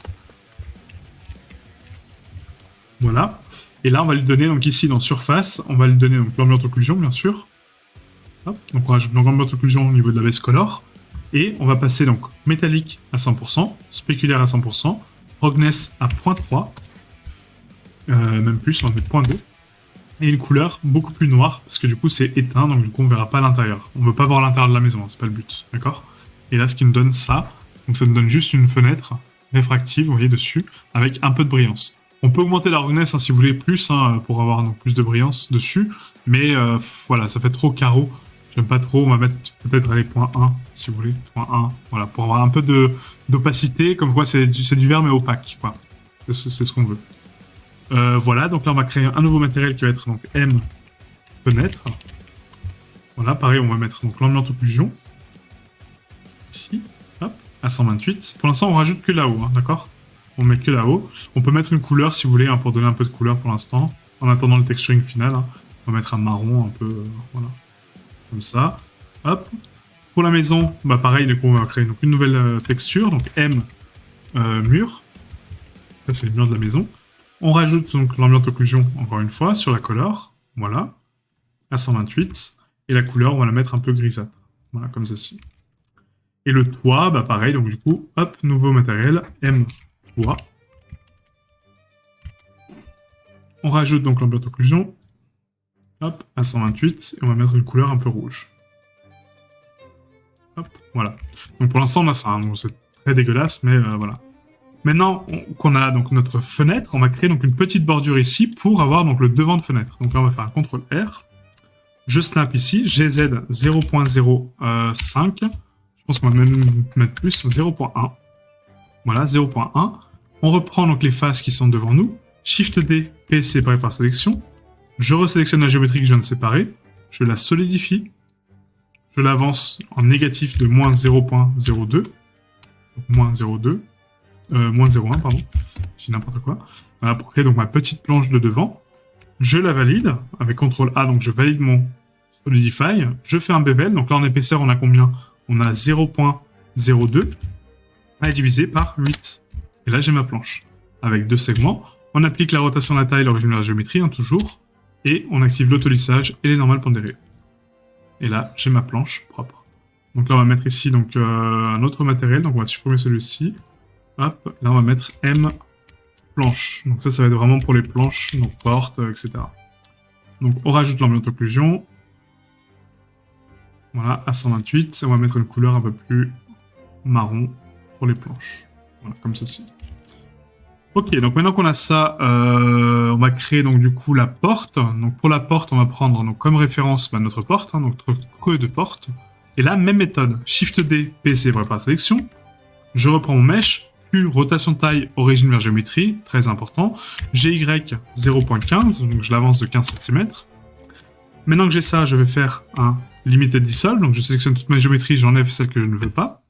Voilà. Et là, on va lui donner, donc ici, dans surface, on va lui donner donc l'ambiance occlusion, bien sûr. Hop. Donc on rajoute l'ambiance occlusion au niveau de la base color. Et on va passer donc métallique à 100%, spéculaire à 100%, roughness à 0.3, même plus, on va mettre 0.2, et une couleur beaucoup plus noire, parce que du coup c'est éteint, donc du coup on verra pas l'intérieur. On veut pas voir l'intérieur de la maison, hein, c'est pas le but, d'accord? Et là ce qui nous donne ça, donc ça nous donne juste une fenêtre réfractive, vous voyez dessus, avec un peu de brillance. On peut augmenter la roughness hein, si vous voulez plus, hein, pour avoir donc, plus de brillance dessus, mais voilà, ça fait trop carreau. J'aime pas trop, on va mettre peut-être les points 1, si vous voulez, point 1, voilà, pour avoir un peu d'opacité, comme quoi c'est du vert mais opaque, quoi. C'est ce qu'on veut. Voilà, donc là on va créer un nouveau matériel qui va être donc M fenêtre. Voilà, pareil, on va mettre donc l'ambiance occlusion. Ici, hop, à 128. Pour l'instant on rajoute que là-haut, hein, d'accord? On met que là-haut. On peut mettre une couleur si vous voulez, hein, pour donner un peu de couleur pour l'instant, en attendant le texturing final. Hein. On va mettre un marron un peu, voilà. Comme ça, hop. Pour la maison, bah pareil, donc on va créer donc une nouvelle texture, donc M mur. Ça c'est le mur de la maison. On rajoute donc l'ambiance occlusion encore une fois sur la color, voilà, à 128. Et la couleur, on va la mettre un peu grisâtre, voilà comme ceci. Et le toit, bah pareil, donc du coup, hop, nouveau matériel, M toit. On rajoute donc l'enveloppe d'occlusion. Hop, à 128. Et on va mettre une couleur un peu rouge. Hop, voilà. Donc pour l'instant, on a ça. Hein, donc c'est très dégueulasse, mais voilà. Maintenant qu'on a donc notre fenêtre, on va créer donc une petite bordure ici pour avoir donc le devant de fenêtre. Donc là, on va faire un CTRL R. Je snap ici, GZ 0.05. Je pense qu'on va même mettre plus, 0.1. Voilà, 0.1. On reprend donc les faces qui sont devant nous. Shift D, P séparé par sélection. Je resélectionne la géométrie que je viens de séparer. Je la solidifie. Je l'avance en négatif de moins 0.02. Donc moins 0.2. Moins 0.1, pardon. Je dis n'importe quoi. Voilà, pour créer donc ma petite planche de devant. Je la valide avec CTRL A, donc je valide mon Solidify. Je fais un bevel. Donc là, en épaisseur, on a combien? On a 0.02 à diviser par 8. Et là, j'ai ma planche. Avec 2 segments. On applique la rotation de la taille, l'origine de la géométrie, hein, toujours. Et on active l'autolissage et les normales pondérées. Et là, j'ai ma planche propre. Donc là, on va mettre ici donc, un autre matériel. Donc on va supprimer celui-ci. Hop, là, on va mettre M planche. Donc ça va être vraiment pour les planches, donc portes, etc. Donc on rajoute l'enveloppe d'occlusion. Voilà, à 128. On va mettre une couleur un peu plus marron pour les planches. Voilà, comme ceci. Ok, donc maintenant qu'on a ça, on va créer donc du coup la porte. Donc pour la porte, on va prendre donc, comme référence notre porte, hein, donc notre queue de porte. Et là, même méthode. Shift D, P, c'est vrai par sélection. Je reprends mon mesh. Q, rotation de taille, origine vers géométrie, très important. GY, 0.15, donc je l'avance de 15 cm. Maintenant que j'ai ça, je vais faire un limited dissolve, donc je sélectionne toute ma géométrie, j'enlève celle que je ne veux pas.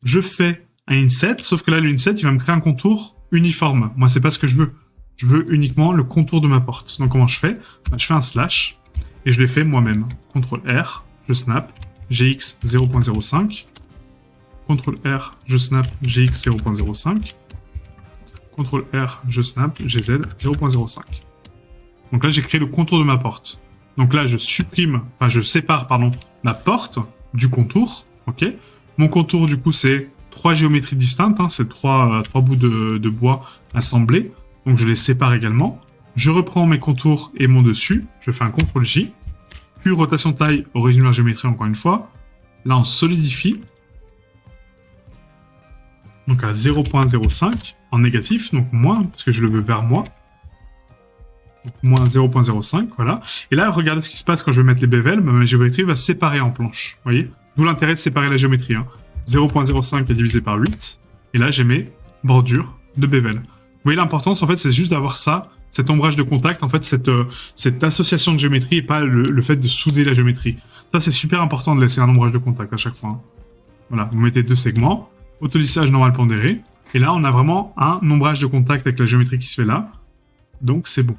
Je fais un inset, sauf que là, le inset, il va me créer un contour uniforme. Moi, c'est pas ce que je veux. Je veux uniquement le contour de ma porte. Donc comment je fais? Je fais un slash, et je l'ai fait moi-même. CTRL R, je snap, GX 0.05. CTRL R, je snap GX 0.05. CTRL R, je snap GZ 0.05. Donc là, j'ai créé le contour de ma porte. Donc là, je sépare, ma porte du contour. Ok. Mon contour, du coup, c'est 3 géométries distinctes. Hein, c'est 3 bouts de bois assemblés. Donc je les sépare également. Je reprends mes contours et mon dessus. Je fais un CTRL J. Puis rotation taille, origine vers géométrie, encore une fois. Là, on solidifie. Donc à 0.05 en négatif, donc moins, parce que je le veux vers moi. Donc moins 0.05, voilà. Et là, regardez ce qui se passe quand je vais mettre les bevels, ma géométrie va se séparer en planches, vous voyez? D'où l'intérêt de séparer la géométrie. Hein. 0.05 est divisé par 8, et là j'ai mes bordures de bevel. Vous voyez l'importance, en fait, c'est juste d'avoir ça, cet ombrage de contact, en fait, cette association de géométrie, et pas le fait de souder la géométrie. Ça, c'est super important de laisser un ombrage de contact à chaque fois. Hein. Voilà, vous mettez 2 segments, autolissage normal pondéré. Et là, on a vraiment un ombrage de contact avec la géométrie qui se fait là. Donc, c'est bon.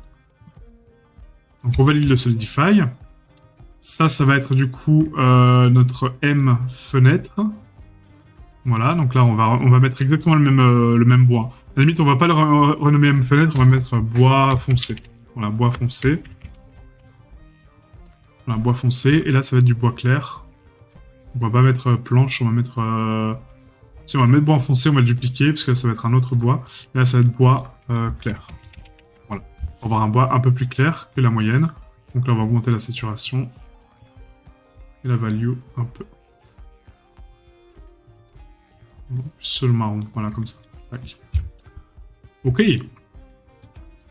Donc, on valide le Solidify. Ça va être du coup notre M fenêtre. Voilà, donc là, on va mettre exactement le même bois. À la limite, on va pas le renommer M fenêtre, on va mettre bois foncé. Voilà, bois foncé. Voilà, bois foncé. Et là, ça va être du bois clair. On va pas mettre planche, on va mettre... Si on va mettre bois foncé, on va le dupliquer, parce que là, ça va être un autre bois. Et là, ça va être bois clair. Voilà. On va avoir un bois un peu plus clair que la moyenne. Donc là, on va augmenter la saturation. Et la value un peu. Seul marron, voilà, comme ça. Tac. Ok.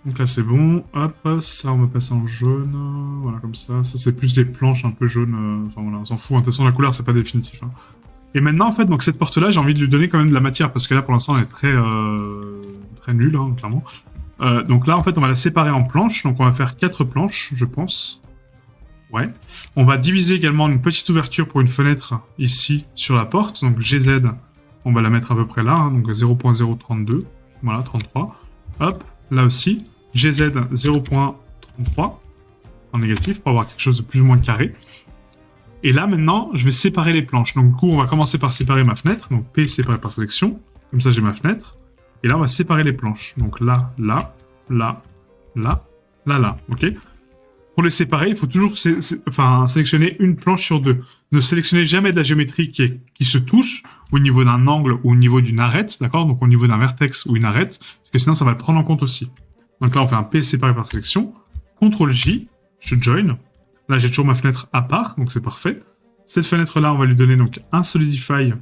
Donc là, c'est bon. Hop, ça, on va passer en jaune. Voilà, comme ça. Ça, c'est plus les planches un peu jaunes. Enfin, voilà, on s'en fout. De toute façon, la couleur, c'est pas définitif. Hein. Et maintenant, en fait, donc cette porte-là, j'ai envie de lui donner quand même de la matière, parce que là, pour l'instant, elle est très nulle, hein, clairement. Donc là, en fait, on va la séparer en planches. Donc on va faire 4 planches, je pense. Ouais. On va diviser également une petite ouverture pour une fenêtre ici sur la porte. Donc GZ, on va la mettre à peu près là, hein, donc 0.032. Voilà, 33. Hop, là aussi. GZ 0.33 en négatif pour avoir quelque chose de plus ou moins carré. Et là, maintenant, je vais séparer les planches. Donc, du coup, on va commencer par séparer ma fenêtre. Donc, P séparé par sélection. Comme ça, j'ai ma fenêtre. Et là, on va séparer les planches. Donc, là, là, là, là, là, là. OK? Pour les séparer, il faut toujours sélectionner une planche sur 2. Ne sélectionnez jamais de la géométrie qui se touche au niveau d'un angle ou au niveau d'une arête. D'accord? Donc, au niveau d'un vertex ou une arête. Parce que sinon, ça va le prendre en compte aussi. Donc là, on fait un P séparé par sélection. CTRL J, je join. Là, j'ai toujours ma fenêtre à part, donc c'est parfait. Cette fenêtre-là, on va lui donner donc un Solidify.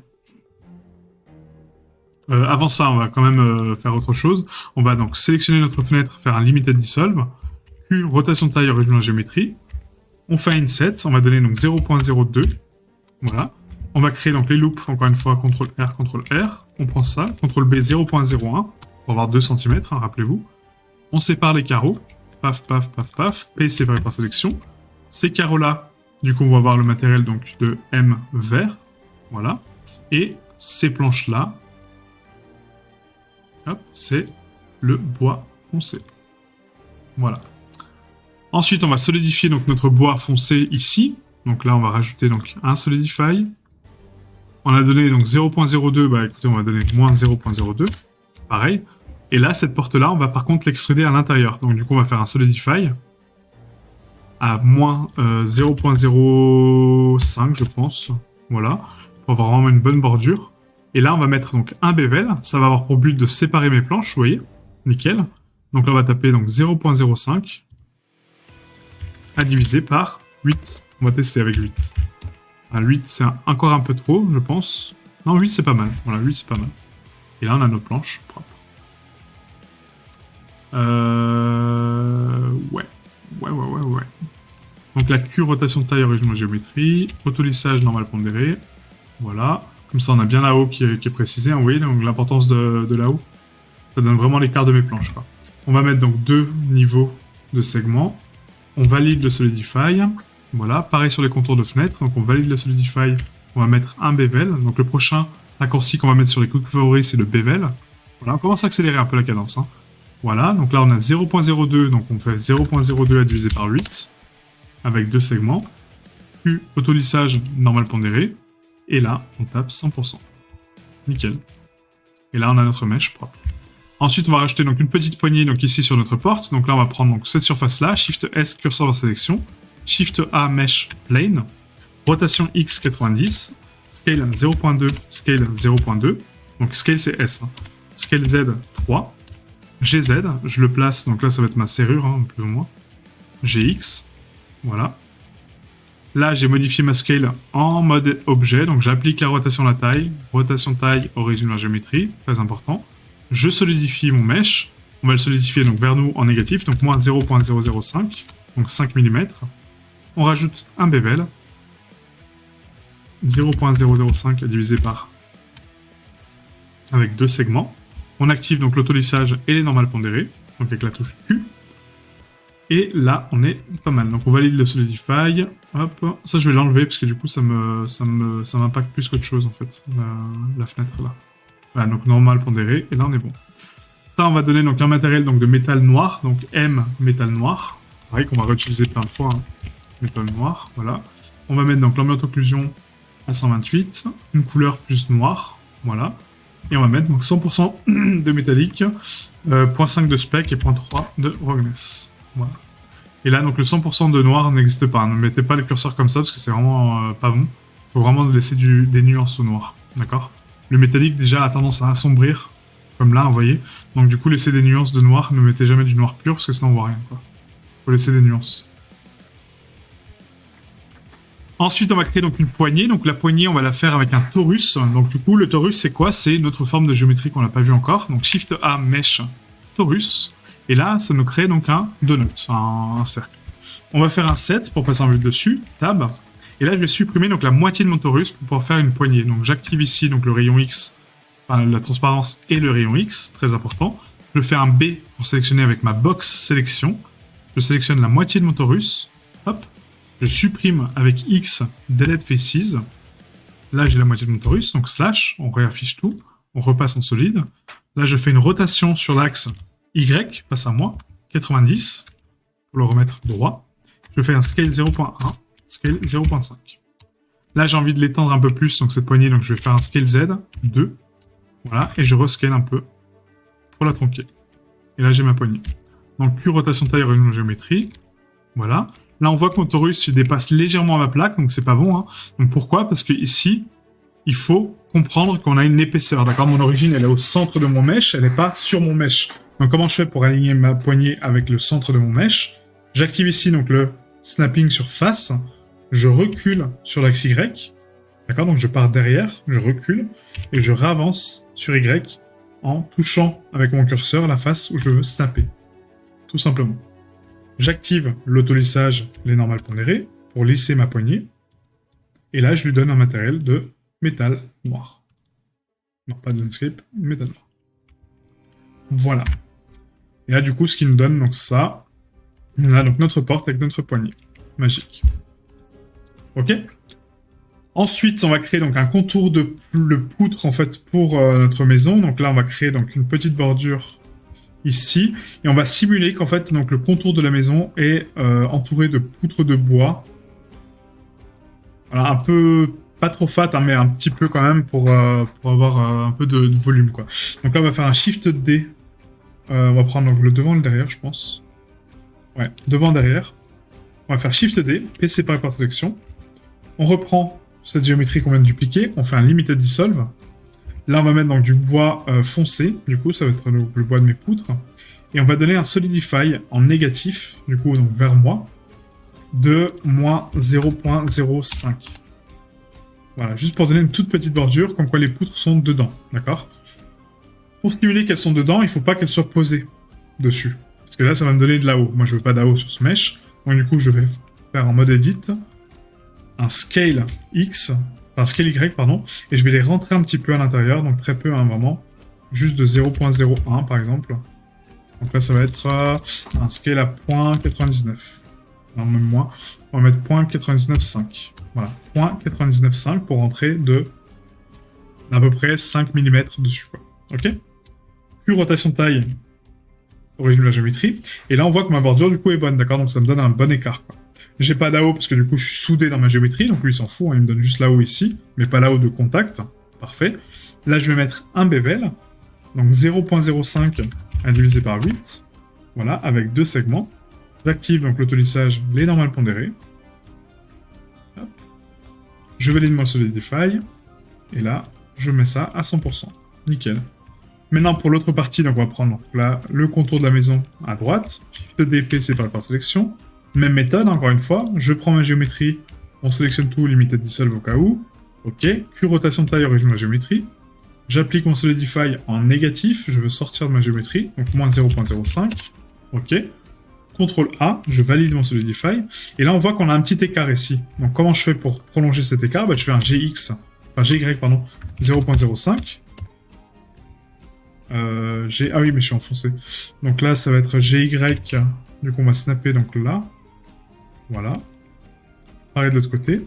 Avant ça, on va quand même faire autre chose. On va donc sélectionner notre fenêtre, faire un Limited Dissolve. Q, rotation de taille, original géométrie. On fait un Inset, on va donner donc 0.02. Voilà. On va créer donc les loops, encore une fois, CTRL R, CTRL R. On prend ça, CTRL B 0.01, pour avoir 2 cm, hein, rappelez-vous. On sépare les carreaux. Paf, paf, paf, paf. P séparé par sélection. Ces carreaux-là, du coup, on va avoir le matériel donc de M vert. Voilà. Et ces planches-là, hop, c'est le bois foncé. Voilà. Ensuite, on va solidifier donc notre bois foncé ici. Donc là, on va rajouter donc un Solidify. On a donné donc 0.02, bah écoutez, on va donner moins 0.02. Pareil. Et là, cette porte-là, on va par contre l'extruder à l'intérieur. Donc du coup, on va faire un Solidify à moins 0.05, je pense. Voilà. Pour avoir vraiment une bonne bordure. Et là, on va mettre donc un bevel. Ça va avoir pour but de séparer mes planches, vous voyez. Nickel. Donc là, on va taper donc 0.05 à diviser par 8. On va tester avec 8. 8, c'est encore un peu trop, je pense. Non, 8, c'est pas mal. Voilà, 8, c'est pas mal. Et là, on a nos planches propres. Ouais. Donc la Q, rotation de taille, original géométrie. Autolissage, normal pondéré. Voilà. Comme ça, on a bien la haut qui est précisé. Hein, vous voyez, donc l'importance de la haut. Ça donne vraiment l'écart de mes planches, quoi. On va mettre donc 2 niveaux de segments. On valide le Solidify. Voilà, pareil sur les contours de fenêtre. Donc on valide le Solidify. On va mettre un bevel. Donc le prochain raccourci qu'on va mettre sur les quick favoris, c'est le bevel. Voilà, on commence à accélérer un peu la cadence. Hein. Voilà, donc là on a 0.02. Donc on fait 0.02 à diviser par 8. Avec 2 segments. Q, autolissage, normal pondéré. Et là, on tape 100%. Nickel. Et là, on a notre mèche propre. Ensuite, on va rajouter donc une petite poignée donc ici sur notre porte. Donc là, on va prendre donc cette surface-là, Shift S, curseur vers sélection, Shift A, Mesh Plane, rotation X 90, Scale 0.2, Scale 0.2. Donc Scale c'est S. Hein. Scale Z 3, GZ, je le place, donc là ça va être ma serrure, hein, plus ou moins. GX, voilà. Là, j'ai modifié ma scale en mode objet, donc j'applique la rotation de la taille, origine vers géométrie, très important. Je solidifie mon mesh, on va le solidifier donc vers nous en négatif, donc moins 0.005, donc 5 mm. On rajoute un bevel, 0.005 divisé par avec 2 segments. On active donc l'autolissage et les normales pondérées, donc avec la touche Q. Et là, on est pas mal. Donc on valide le Solidify. Hop, ça je vais l'enlever parce que du coup ça m'impacte plus qu'autre chose en fait, la fenêtre là. Voilà, donc normal pondéré, et là on est bon. Ça on va donner donc un matériel donc de métal noir, donc M métal noir. Pareil qu'on va réutiliser plein de fois, hein. Métal noir, voilà. On va mettre donc l'ambiance occlusion à 128, une couleur plus noire, voilà. Et on va mettre donc 100% de métallique, 0.5 de spec et 0.3 de roughness. Voilà. Et là, donc le 100% de noir n'existe pas. Ne mettez pas les curseurs comme ça parce que c'est vraiment pas bon. Il faut vraiment laisser des nuances au noir. D'accord ? Le métallique, déjà, a tendance à assombrir. Comme là, vous voyez. Donc du coup, laissez des nuances de noir. Ne mettez jamais du noir pur parce que sinon on voit rien. Il faut laisser des nuances. Ensuite, on va créer donc une poignée. Donc la poignée, on va la faire avec un torus. Donc du coup, le torus, c'est quoi ? C'est notre forme de géométrie qu'on n'a pas vu encore. Donc Shift A, Mesh, torus. Et là, ça nous crée donc un donut, un cercle. On va faire un set pour passer en vue dessus, tab. Et là, je vais supprimer donc la moitié de mon torus pour pouvoir faire une poignée. Donc j'active ici donc le rayon X, enfin, la transparence et le rayon X, très important. Je fais un B pour sélectionner avec ma box sélection. Je sélectionne la moitié de mon torus. Hop. Je supprime avec X delete faces. Là, j'ai la moitié de mon torus, donc slash, on réaffiche tout. On repasse en solide. Là, je fais une rotation sur l'axe Y, face à moi, 90, pour le remettre droit. Je fais un scale 0.1, scale 0.5. Là, j'ai envie de l'étendre un peu plus, donc cette poignée, donc je vais faire un scale Z, 2. Voilà, et je rescale un peu pour la tronquer. Et là, j'ai ma poignée. Donc, Q, rotation taille, original géométrie. Voilà. Là, on voit que mon torus, il dépasse légèrement ma plaque, donc c'est pas bon. Hein. Donc pourquoi ? Parce que ici, il faut comprendre qu'on a une épaisseur. D'accord ? Mon origine, elle est au centre de mon mesh, elle n'est pas sur mon mesh. Donc comment je fais pour aligner ma poignée avec le centre de mon mesh? J'active ici donc le snapping sur face, je recule sur l'axe Y, d'accord? Donc je pars derrière, je recule, et je réavance sur Y en touchant avec mon curseur la face où je veux snapper, tout simplement. J'active l'autolissage, les normales pondérées, pour lisser ma poignée, et là je lui donne un matériel de métal noir. Non, pas de landscape, métal noir. Voilà. Et là, du coup, ce qui nous donne donc ça, on a donc notre porte avec notre poignée. Magique. Ok. Ensuite, on va créer donc un contour de poutre en fait pour notre maison. Donc là, on va créer donc une petite bordure ici et on va simuler qu'en fait donc le contour de la maison est entouré de poutres de bois. Voilà, un peu pas trop fat, hein, mais un petit peu quand même pour avoir un peu de volume quoi. Donc là, on va faire un Shift D. On va prendre donc le devant et le derrière, je pense. Ouais, devant, derrière. On va faire Shift D, P séparé par sélection. On reprend cette géométrie qu'on vient de dupliquer. On fait un Limited Dissolve. Là, on va mettre donc du bois foncé. Du coup, ça va être le bois de mes poutres. Et on va donner un Solidify en négatif, du coup, donc vers moi, de moins 0.05. Voilà, juste pour donner une toute petite bordure, comme quoi les poutres sont dedans, d'accord? Pour simuler qu'elles sont dedans, il ne faut pas qu'elles soient posées dessus. Parce que là, ça va me donner de l'AO. Moi, je veux pas d'AO sur ce mesh. Donc, du coup, je vais faire en mode edit un scale X, enfin scale Y, pardon, et je vais les rentrer un petit peu à l'intérieur, donc très peu à un moment, juste de 0.01 par exemple. Donc là, ça va être un scale à 0.99. Non, même moins. On va mettre 0.995. Voilà, 0.995 pour rentrer de à peu près 5 mm dessus, quoi. Ok? Plus rotation taille, origine de la géométrie. Et là, on voit que ma bordure, du coup, est bonne, d'accord? Donc, ça me donne un bon écart, quoi. J'ai pas d'AO parce que, du coup, je suis soudé dans ma géométrie. Donc, lui, il s'en fout. Hein, il me donne juste l'AO ici, mais pas l'AO de contact. Parfait. Là, je vais mettre un bevel. Donc, 0.05 à diviser par 8. Voilà, avec deux segments. J'active donc l'autolissage, les normales pondérées. Hop. Je valide mon Solidify. Et là, je mets ça à 100%. Nickel. Maintenant, pour l'autre partie, donc on va prendre là, le contour de la maison à droite. Shift D, P séparé par sélection. Même méthode, encore une fois. Je prends ma géométrie. On sélectionne tout, Limited Dissolve au cas où. Ok. Q rotation de taille, origine de la géométrie. J'applique mon Solidify en négatif. Je veux sortir de ma géométrie. Donc moins 0.05. Ok. CTRL A, je valide mon Solidify. Et là, on voit qu'on a un petit écart ici. Donc, comment je fais pour prolonger cet écart? Je fais un GY, 0.05. Ah oui, mais je suis enfoncé. Donc là, ça va être GY. Du coup, on va snapper donc là. Voilà. Pareil de l'autre côté.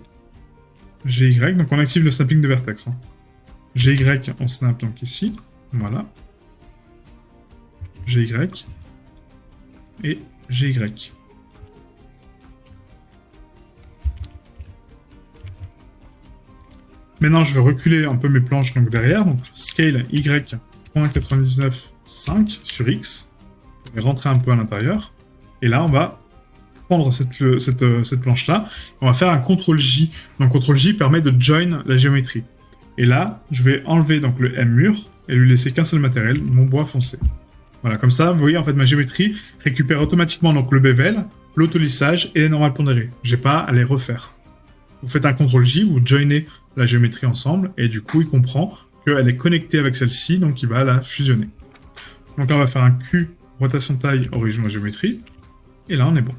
GY. Donc, on active le snapping de vertex. Hein. GY, on snap donc ici. Voilà. GY. Et GY. Maintenant, je vais reculer un peu mes planches donc derrière. Donc, scale Y, 0.995 sur X. Je vais rentrer un peu à l'intérieur. Et là, on va prendre cette planche-là. On va faire un CTRL-J. Donc, CTRL-J permet de join la géométrie. Et là, je vais enlever donc le M mur et lui laisser qu'un seul matériel, mon bois foncé. Voilà, comme ça, vous voyez, en fait, ma géométrie récupère automatiquement donc le bevel, l'autolissage et les normales pondérées. J'ai pas à les refaire. Vous faites un CTRL-J, vous joinez la géométrie ensemble, et du coup, il comprend qu'elle est connectée avec celle-ci, donc il va la fusionner. Donc là, on va faire un Q, rotation taille, origine de la géométrie, et là, on est bon.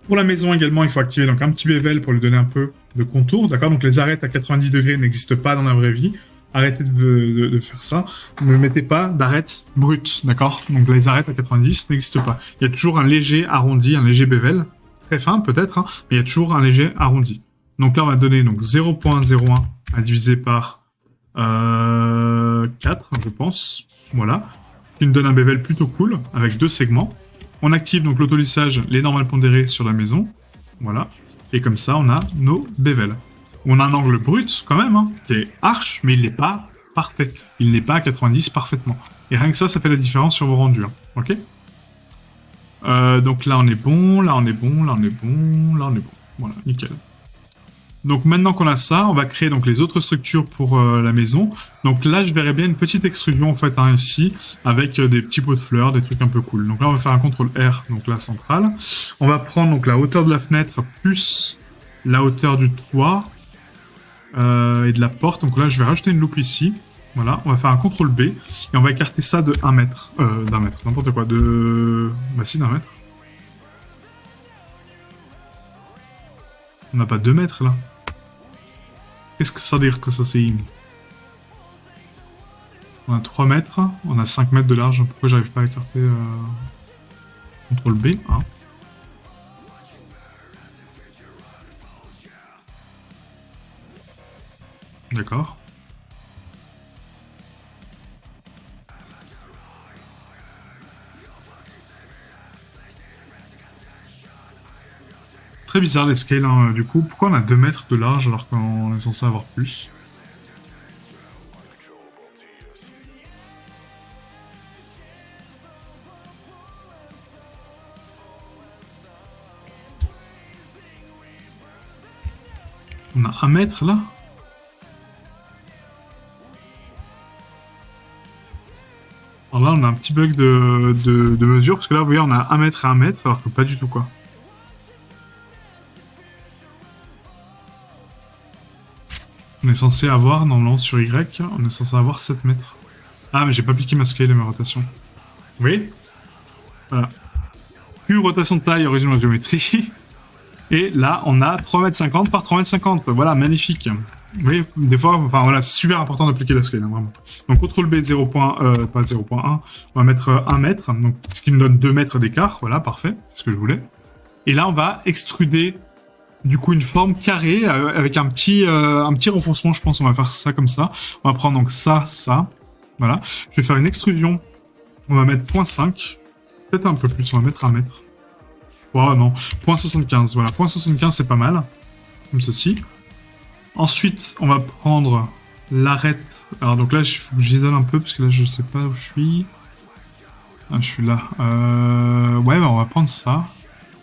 Pour la maison également, il faut activer donc un petit bevel pour lui donner un peu de contour, d'accord? Donc les arêtes à 90 degrés n'existent pas dans la vraie vie. Arrêtez de faire ça. Ne mettez pas d'arêtes brutes, d'accord? Donc les arêtes à 90 n'existent pas. Il y a toujours un léger arrondi, un léger bevel. Très fin peut-être, hein, mais il y a toujours un léger arrondi. Donc là, on va donner donc 0.01 à diviser par 4, je pense. Voilà. Qui nous donne un bevel plutôt cool, avec deux segments. On active donc l'autolissage, les normales pondérées sur la maison. Voilà. Et comme ça, on a nos bevels. On a un angle brut, quand même, hein, qui est arche, mais il n'est pas parfait. Il n'est pas à 90 parfaitement. Et rien que ça fait la différence sur vos rendus. Hein. Ok. Donc là, on est bon, là, on est bon, là, on est bon, là, on est bon. Voilà, nickel. Donc maintenant qu'on a ça, on va créer donc les autres structures pour la maison. Donc là, je verrais bien une petite extrusion en fait hein, ici, avec des petits pots de fleurs, des trucs un peu cool. Donc là, on va faire un CTRL R, donc la centrale. On va prendre donc la hauteur de la fenêtre plus la hauteur du toit et de la porte. Donc là, je vais rajouter une loupe ici. Voilà, on va faire un CTRL B et on va écarter ça de 1 mètre. D'un mètre, n'importe quoi. Bah si, d'un mètre. On n'a pas 2 mètres là. Qu'est-ce que ça veut dire que ça c'est On a 3 mètres, on a 5 mètres de large. Pourquoi j'arrive pas à écarter CTRL B hein. D'accord. Très bizarre les scales hein, du coup. Pourquoi on a 2 mètres de large alors qu'on est censé avoir plus? On a 1 mètre là? Alors là on a un petit bug de mesure parce que là vous voyez on a 1 mètre et 1 mètre alors que pas du tout quoi. On est censé avoir, normalement sur Y, on est censé avoir 7 mètres. Ah mais j'ai pas appliqué ma scale et ma rotation. Vous voyez? Voilà. Plus rotation de taille, origine de géométrie. Et là, on a 3,50 m par 3,50 m. Voilà, magnifique. Vous voyez, des fois, enfin voilà, c'est super important d'appliquer la scale, hein, vraiment. Donc, CTRL B de 0. Pas 0.1, on va mettre 1 mètre, donc, ce qui nous donne 2 mètres d'écart. Voilà, parfait, c'est ce que je voulais. Et là, on va extruder, du coup, une forme carrée avec un petit renfoncement, je pense. On va faire ça comme ça. On va prendre donc ça. Voilà. Je vais faire une extrusion. On va mettre 0.5. Peut-être un peu plus, on va mettre 1 mètre. Oh non, 0.75, voilà, 0.75 c'est pas mal, comme ceci. Ensuite, on va prendre l'arête. Alors donc là, il faut que j'isole un peu, parce que là, je sais pas où je suis. Ah, je suis là. Ouais, bah, on va prendre ça.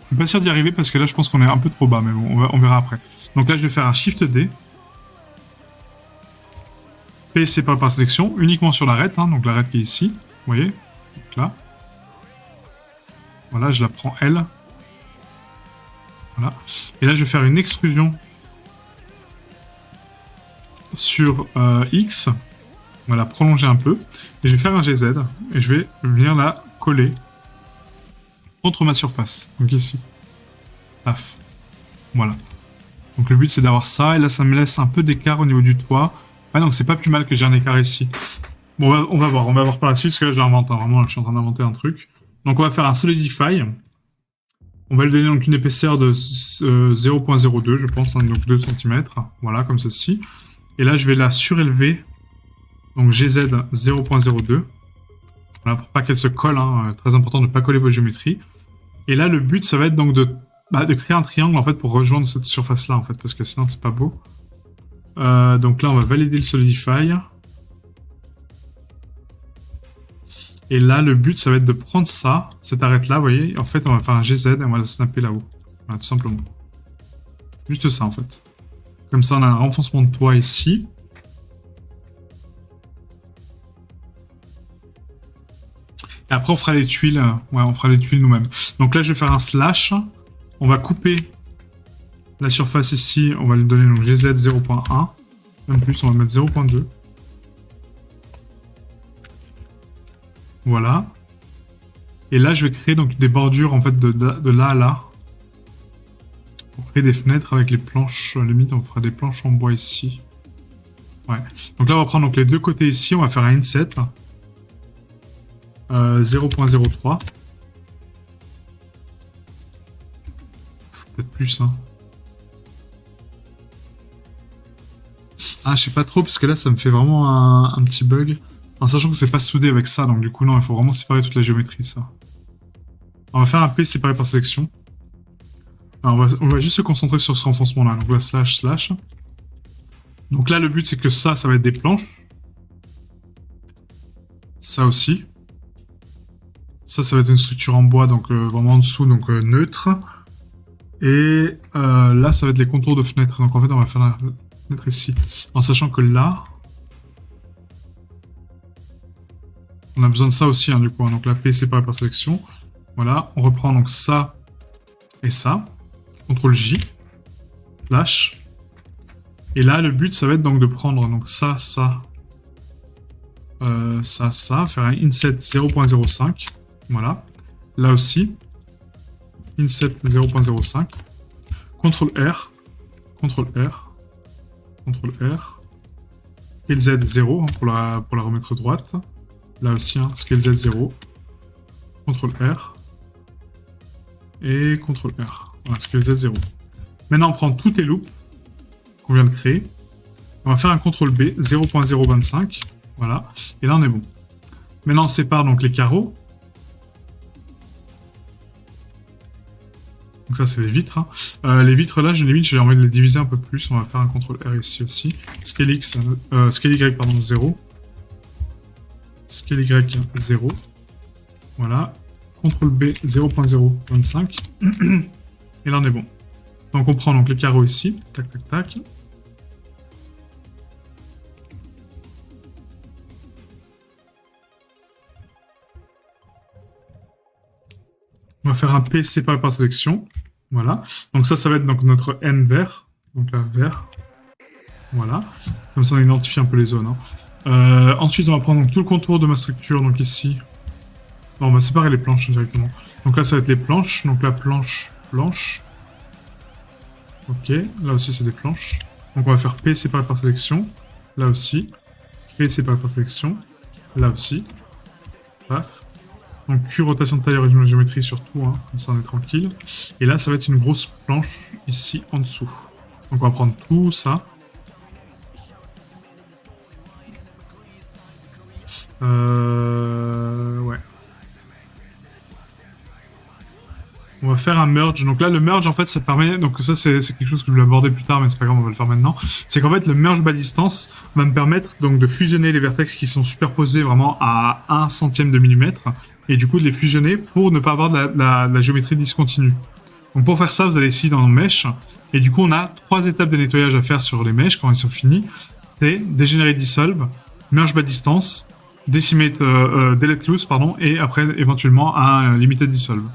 Je suis pas sûr d'y arriver, parce que là, je pense qu'on est un peu trop bas, mais bon, on verra après. Donc là, je vais faire un Shift D. P séparé par sélection, uniquement sur l'arête, hein, donc l'arête qui est ici, vous voyez, donc là. Voilà, je la prends L. Voilà. Et là, je vais faire une extrusion sur X. On va la prolonger un peu. Et je vais faire un GZ. Et je vais venir la coller contre ma surface. Donc ici. Paf. Voilà. Donc le but, c'est d'avoir ça. Et là, ça me laisse un peu d'écart au niveau du toit. Ouais, donc c'est pas plus mal que j'ai un écart ici. Bon, on va voir. On va voir par la suite, parce que là, je l'invente. Hein. Vraiment, là, je suis en train d'inventer un truc. Donc on va faire un Solidify. On va lui donner donc une épaisseur de 0.02, je pense, hein, donc 2 cm. Voilà, comme ceci. Et là, je vais la surélever. Donc GZ 0.02. Voilà, pour pas qu'elle se colle. Hein, très important de ne pas coller vos géométries. Et là, le but, ça va être donc de créer un triangle, en fait, pour rejoindre cette surface-là, en fait, parce que sinon, c'est pas beau. Donc là, on va valider le Solidify. Et là, le but, ça va être de prendre ça, cette arête-là, vous voyez. En fait, on va faire un GZ et on va la snapper là-haut. Voilà, tout simplement. Juste ça, en fait. Comme ça, on a un renfoncement de toit ici. Et après, on fera les tuiles. Ouais, on fera les tuiles nous-mêmes. Donc là, je vais faire un slash. On va couper la surface ici. On va lui donner donc GZ 0.1. Même plus, on va mettre 0.2. Voilà. Et là, je vais créer donc des bordures en fait de là à là. Pour créer des fenêtres avec les planches. Limite, on fera des planches en bois ici. Ouais. Donc là, on va prendre donc les deux côtés ici. On va faire un inset. 0.03. Peut-être plus, hein. Ah, je sais pas trop, parce que là, ça me fait vraiment un petit bug. En sachant que c'est pas soudé avec ça, donc du coup, non, il faut vraiment séparer toute la géométrie, ça. On va faire un P séparé par sélection. Alors, on va juste se concentrer sur ce renfoncement-là. Donc là, slash, slash. Donc là, le but, c'est que ça va être des planches. Ça aussi. Ça va être une structure en bois, donc vraiment en dessous, donc neutre. Et là, ça va être les contours de fenêtres. Donc en fait, on va faire la fenêtre ici. En sachant que là, on a besoin de ça aussi, hein, du coup. Donc la P séparée par sélection. Voilà, on reprend donc ça et ça. CTRL J, Flash. Et là, le but, ça va être donc de prendre donc ça, ça, ça, faire un inset 0.05. Voilà. Là aussi, inset 0.05. CTRL R, CTRL R, CTRL R. Scale Z 0 hein, pour la remettre droite. Là aussi, hein, Scale Z 0. CTRL R. Et CTRL R. Voilà, Scale Z 0. Maintenant, on prend toutes les loops qu'on vient de créer. On va faire un CTRL B 0.025. Voilà. Et là, on est bon. Maintenant, on sépare donc les carreaux. Donc ça, c'est les vitres. Hein. Les vitres, là, j'ai envie de les diviser un peu plus. On va faire un CTRL R ici aussi. Scale X, Scale Y, pardon, 0. Scale Y, 0. Voilà. CTRL B, 0.025. Et là, on est bon. Donc, on prend donc les carreaux ici. Tac, tac, tac. On va faire un P séparé par sélection. Voilà. Donc ça va être donc notre N vert. Donc là, vert. Voilà. Comme ça, on identifie un peu les zones. Hein. Ensuite, on va prendre donc tout le contour de ma structure. Donc ici. Non, on va séparer les planches directement. Donc là, ça va être les planches. Donc la planche, planche. Ok. Là aussi, c'est des planches. Donc on va faire P séparé par sélection. Là aussi. P séparé par sélection. Là aussi. Paf. Donc Q, rotation de taille, origine de géométrie surtout, hein, comme ça on est tranquille. Et là, ça va être une grosse planche ici en dessous. Donc on va prendre tout ça. Ouais. On va faire un merge. Donc là, le merge, en fait, ça permet... Donc ça, c'est quelque chose que je vais aborder plus tard, mais c'est pas grave, on va le faire maintenant. C'est qu'en fait, le merge bas distance va me permettre donc de fusionner les vertex qui sont superposés vraiment à 1 centième de millimètre. Et du coup, de les fusionner pour ne pas avoir de la géométrie discontinue. Donc pour faire ça, vous allez ici dans Mesh. Et du coup, on a 3 étapes de nettoyage à faire sur les meshs quand ils sont finis. C'est Degenerate Dissolve, Merge bas distance, Decimate, Delete Loose, pardon, et après, éventuellement, un Limited Dissolve.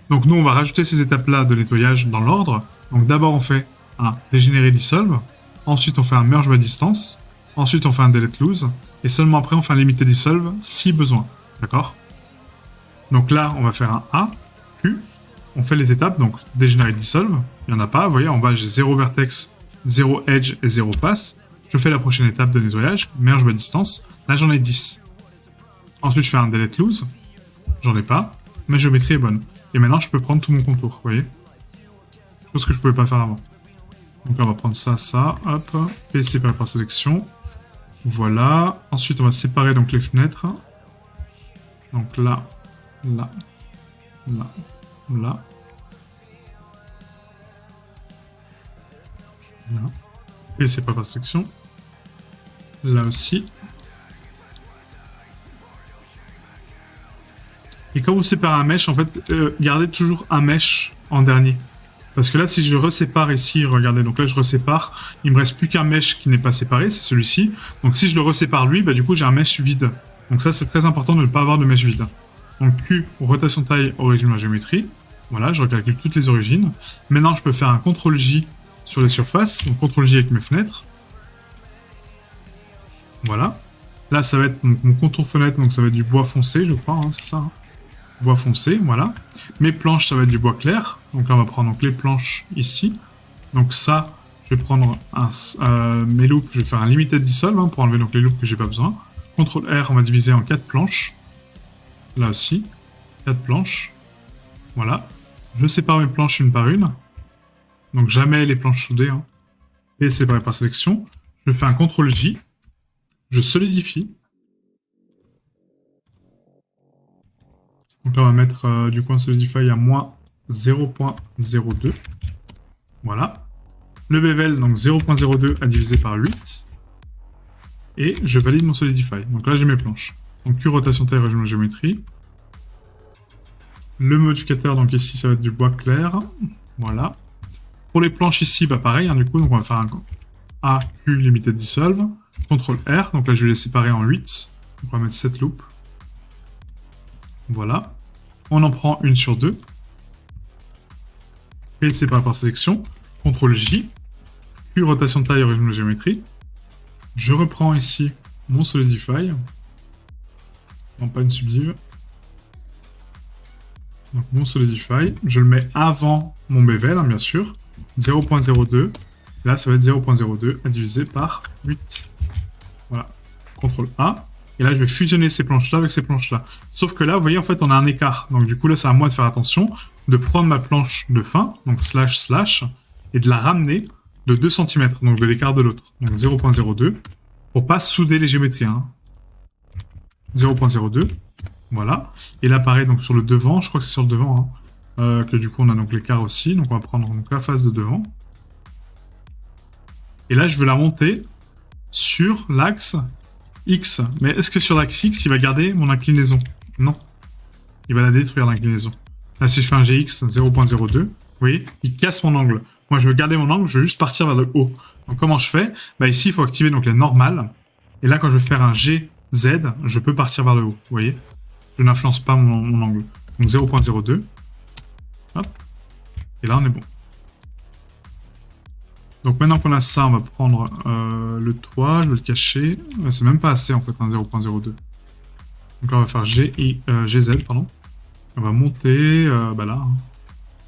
Donc nous, on va rajouter ces étapes-là de nettoyage dans l'ordre. Donc d'abord, on fait un Degenerate Dissolve. Ensuite, on fait un Merge bas distance. Ensuite, on fait un Delete Loose. Et seulement après, on fait un Limited Dissolve si besoin. D'accord ? Donc là, on va faire un A, Q. On fait les étapes, donc Degenerate Dissolve. Il n'y en a pas. Vous voyez, en bas, j'ai 0 vertex, 0 edge et 0 face. Je fais la prochaine étape de nettoyage, Merge bas distance. Là, j'en ai 10. Ensuite, je fais un Delete Loose. J'en ai pas. Ma géométrie est bonne. Et maintenant, je peux prendre tout mon contour, vous voyez. Chose que je pouvais pas faire avant. Donc là, on va prendre ça, ça, hop. P séparé par sélection. Voilà. Ensuite, on va séparer donc les fenêtres. Donc là, là, là, là. Là. P séparé par sélection. Là aussi. Et quand vous séparez un mesh, en fait, gardez toujours un mesh en dernier. Parce que là, si je resépare ici, regardez, donc là, je resépare, il me reste plus qu'un mesh qui n'est pas séparé, c'est celui-ci. Donc si je le resépare lui, bah du coup, j'ai un mesh vide. Donc ça, c'est très important de ne pas avoir de mesh vide. Donc Q, rotation taille, origine de la géométrie. Voilà, je recalcule toutes les origines. Maintenant, je peux faire un CTRL J sur les surfaces, donc CTRL J avec mes fenêtres. Voilà. Là, ça va être donc, mon contour fenêtre, donc ça va être du bois foncé, je crois, hein, c'est ça, hein. Bois foncé, voilà. Mes planches, ça va être du bois clair. Donc là, on va prendre donc, les planches ici. Donc ça, je vais prendre mes loops, je vais faire un limited dissolve hein, pour enlever donc, les loops que j'ai pas besoin. CTRL R, on va diviser en 4 planches. Là aussi, 4 planches. Voilà. Je sépare mes planches une par une. Donc jamais les planches soudées. Hein. Et séparées par sélection. Je fais un CTRL J. Je solidifie. Donc là, on va mettre du coup un solidify à moins 0.02. Voilà. Le bevel, donc 0.02 à diviser par 8. Et je valide mon solidify. Donc là, j'ai mes planches. Donc Q, rotation taille, régime de géométrie. Le modificateur, donc ici, ça va être du bois clair. Voilà. Pour les planches ici, bah pareil, hein, du coup, donc on va faire un A, Q, limited dissolve. CTRL R, donc là je vais les séparer en 8. Donc on va mettre 7 loops. Voilà. On en prend une sur 2. Et le séparer par sélection. CTRL J. Q, rotation de taille, original géométrie. Je reprends ici mon Solidify. Non, pas une subdiv. Donc mon Solidify, je le mets avant mon bevel, hein, bien sûr. 0.02. Là, ça va être 0.02 à diviser par 8. Voilà. CTRL A. Et là, je vais fusionner ces planches-là avec ces planches-là. Sauf que là, vous voyez, en fait, on a un écart. Donc du coup, là, c'est à moi de faire attention, de prendre ma planche de fin, donc slash, et de la ramener de 2 cm, donc de l'écart de l'autre. Donc 0.02, pour pas souder les géométries. Hein. 0.02. Voilà. Et là, pareil, donc sur le devant, je crois que c'est sur le devant, hein, que du coup, on a donc l'écart aussi. Donc, on va prendre donc, la face de devant. Et là, je veux la monter sur l'axe X. Mais est-ce que sur l'axe X, il va garder mon inclinaison? Non. Il va la détruire, l'inclinaison. Là, si je fais un GX 0.02, vous voyez, il casse mon angle. Moi, je veux garder mon angle, je veux juste partir vers le haut. Donc, comment je fais? Bah, ici, il faut activer donc les normales. Et là, quand je veux faire un GZ, je peux partir vers le haut. Vous voyez? Je n'influence pas mon angle. Donc 0.02. Hop. Et là, on est bon. Donc maintenant qu'on a ça, on va prendre le toit. Je vais le cacher. C'est même pas assez en fait, hein, 0.02. Donc là, on va faire GZ, pardon. On va monter bah là, hein,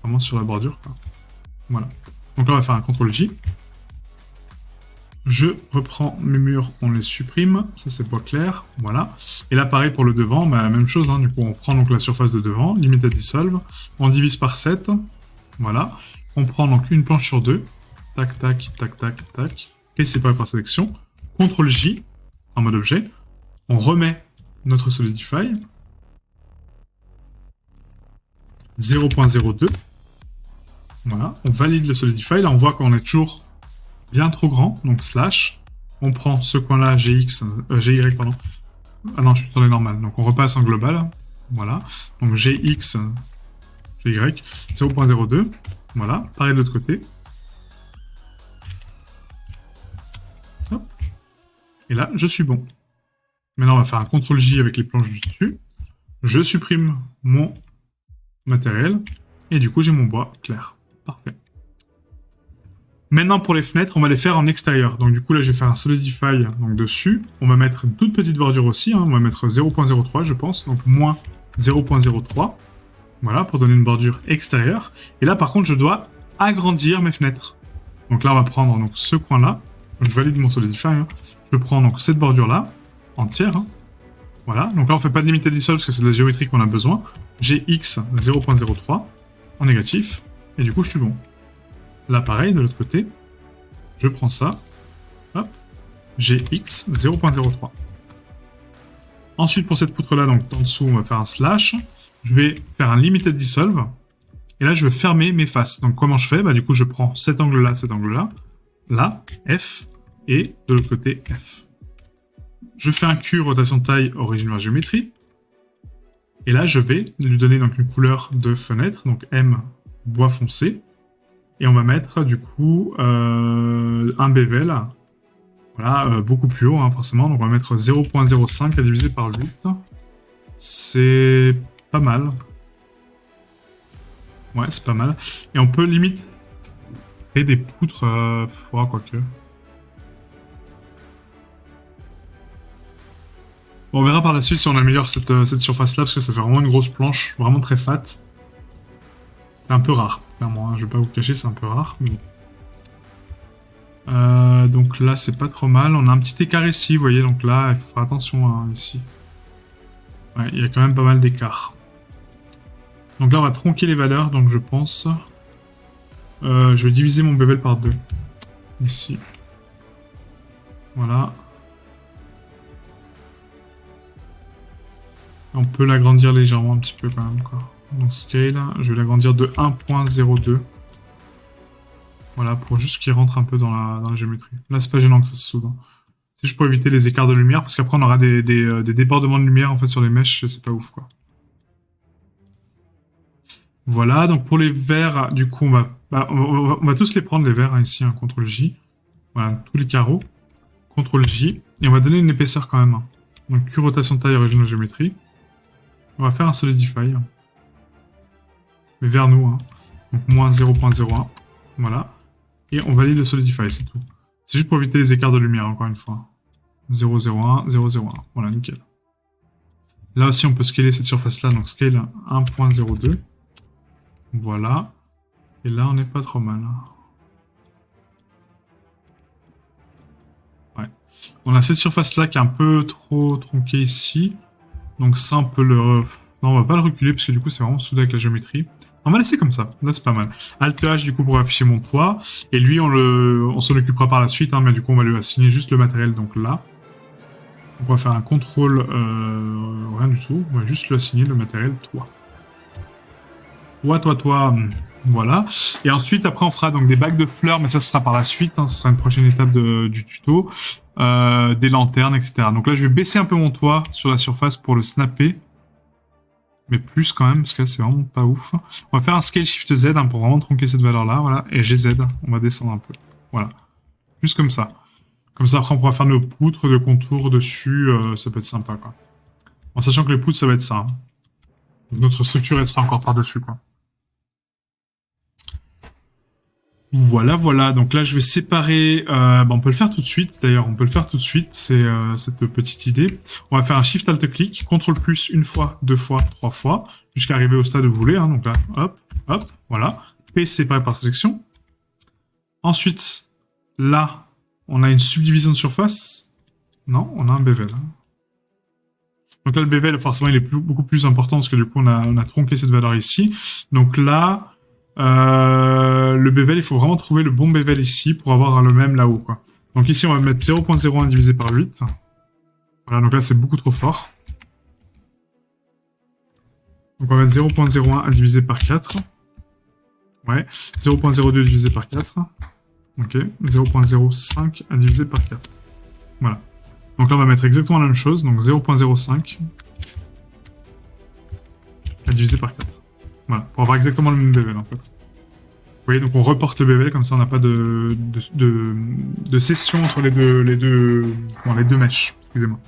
vraiment sur la bordure. Quoi. Voilà. Donc là, on va faire un CTRL-J. Je reprends mes murs, on les supprime, ça c'est pas clair, voilà. Et là pareil pour le devant, bah, même chose, hein, du coup on prend donc la surface de devant, limited dissolve, on divise par 7, voilà. On prend donc une planche sur 2, tac, tac, tac, tac, tac, et séparé par sélection, CTRL J, en mode objet, on remet notre Solidify, 0.02, voilà, on valide le Solidify, là on voit qu'on est toujours bien trop grand, donc slash, on prend ce coin-là, GY, pardon. Ah non, je suis sur les normales, donc on repasse en global, voilà. Donc GX, GY, 0.02, voilà, pareil de l'autre côté. Hop. Et là, je suis bon. Maintenant, on va faire un CTRL-J avec les planches du dessus. Je supprime mon matériel, et du coup, j'ai mon bois clair. Parfait. Maintenant, pour les fenêtres, on va les faire en extérieur. Donc, du coup, là, je vais faire un Solidify donc, dessus. On va mettre une toute petite bordure aussi. Hein. On va mettre 0.03, je pense. Donc, moins 0.03. Voilà, pour donner une bordure extérieure. Et là, par contre, je dois agrandir mes fenêtres. Donc là, on va prendre donc, ce coin-là. Je valide mon Solidify. Hein. Je prends donc cette bordure-là, entière. Hein. Voilà. Donc là, on fait pas de limited dissolve parce que c'est de la géométrie qu'on a besoin. GX 0.03 en négatif. Et du coup, je suis bon. Là, pareil, de l'autre côté, je prends ça, hop, GX 0.03. Ensuite, pour cette poutre-là, donc en dessous, on va faire un slash. Je vais faire un limited dissolve. Et là, je vais fermer mes faces. Donc, comment je fais? Bah, du coup, je prends cet angle-là, là, F, et de l'autre côté, F. Je fais un Q, rotation de taille, origine vers géométrie. Et là, je vais lui donner donc une couleur de fenêtre, donc M, bois foncé. Et on va mettre, du coup, un bevel. Voilà, beaucoup plus haut, hein, forcément. Donc, on va mettre 0.05 à diviser par 8. C'est pas mal. Ouais, c'est pas mal. Et on peut limite créer des poutres... quoique. Bon, on verra par la suite si on améliore cette surface-là, parce que ça fait vraiment une grosse planche, vraiment très fat. C'est un peu rare. Clairement, hein, je vais pas vous cacher, c'est un peu rare. Mais... donc là, c'est pas trop mal. On a un petit écart ici, vous voyez. Donc là, il faut faire attention hein, ici. Ouais, il y a quand même pas mal d'écart. Donc là, on va tronquer les valeurs. Donc je pense... je vais diviser mon bevel par 2. Ici. Voilà. On peut l'agrandir légèrement un petit peu quand même, quoi. Donc scale, je vais l'agrandir de 1.02. Voilà, pour juste qu'il rentre un peu dans la géométrie. Là, c'est pas gênant que ça se soude. Hein. C'est juste pour éviter les écarts de lumière, parce qu'après, on aura des débordements de lumière en fait sur les mèches, c'est pas ouf, quoi. Voilà, donc pour les verts, du coup, on va tous les prendre, les verts, hein, ici, hein, CTRL J. Voilà, tous les carreaux, CTRL J. Et on va donner une épaisseur quand même. Hein. Donc, Q rotation de taille, origine de géométrie. On va faire un solidify. Mais vers nous, hein. Donc, moins 0.01. Voilà. Et on valide le solidify, c'est tout. C'est juste pour éviter les écarts de lumière, encore une fois. 0,01, 0,01. Voilà, nickel. Là aussi, on peut scaler cette surface-là, donc scale 1.02. Voilà. Et là, on n'est pas trop mal. Ouais. On a cette surface-là qui est un peu trop tronquée ici. Donc ça, on peut le... Non, on va pas le reculer, parce que du coup, c'est vraiment soudé avec la géométrie. On va laisser comme ça. Là, c'est pas mal. Alt H, du coup, pour afficher mon toit. Et lui, on s'en occupera par la suite, hein, mais du coup, on va lui assigner juste le matériel, donc là. Donc, on va faire un contrôle... rien du tout. On va juste lui assigner le matériel toit. Toi. Voilà. Et ensuite, après, on fera donc des bacs de fleurs, mais ça sera par la suite. Hein, ce sera une prochaine étape du tuto. Des lanternes, etc. Donc là, je vais baisser un peu mon toit sur la surface pour le snapper. Mais plus quand même, parce que là, c'est vraiment pas ouf. On va faire un Scale Shift Z hein, pour vraiment tronquer cette valeur-là. Voilà. Et GZ, on va descendre un peu. Voilà. Juste comme ça. Comme ça, après, on pourra faire nos poutres de contour dessus. Ça peut être sympa, quoi. En sachant que les poutres, ça va être ça. Hein. Donc, notre structure, elle sera encore par-dessus, quoi. Voilà. Donc là, je vais séparer... on peut le faire tout de suite. D'ailleurs, on peut le faire tout de suite. C'est cette petite idée. On va faire un Shift Alt Clic, CTRL plus une fois, deux fois, trois fois, jusqu'à arriver au stade où vous voulez. Hein. Donc là, hop, voilà. P séparé par sélection. Ensuite, là, on a une subdivision de surface. Non, on a un bevel. Hein. Donc là, le bevel, forcément, il est beaucoup plus important parce que du coup, on a tronqué cette valeur ici. Donc là... le bevel, il faut vraiment trouver le bon bevel ici pour avoir le même là-haut, quoi. Donc ici, on va mettre 0.01 divisé par 8. Voilà, donc là, c'est beaucoup trop fort. Donc on va mettre 0.01 divisé par 4. Ouais. 0.02 divisé par 4. Ok. 0.05 divisé par 4. Voilà. Donc là, on va mettre exactement la même chose. Donc 0.05 divisé par 4. Voilà, pour avoir exactement le même bevel en fait. Vous voyez, donc on reporte le bevel, comme ça on n'a pas de session entre les deux mèches, excusez-moi.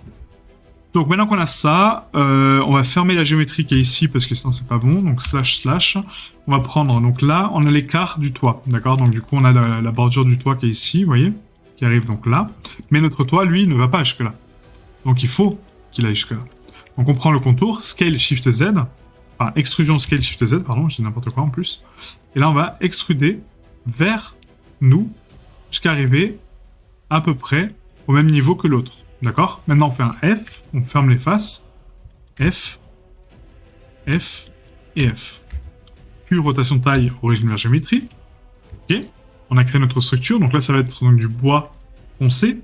Donc maintenant qu'on a ça, on va fermer la géométrie qui est ici, parce que sinon c'est pas bon, donc //. On va prendre, donc là, on a l'écart du toit, d'accord. Donc du coup on a la bordure du toit qui est ici, vous voyez, qui arrive donc là. Mais notre toit, lui, ne va pas jusque là. Donc il faut qu'il aille jusque là. Donc on prend le contour, Scale Shift Z, enfin, extrusion Scale Shift Z, pardon, je dis n'importe quoi en plus. Et là, on va extruder vers nous jusqu'à arriver à peu près au même niveau que l'autre. D'accord? Maintenant, on fait un F, on ferme les faces. F, F et F. Q, rotation de taille, origine vers géométrie. Ok? On a créé notre structure. Donc là, ça va être donc, du bois foncé.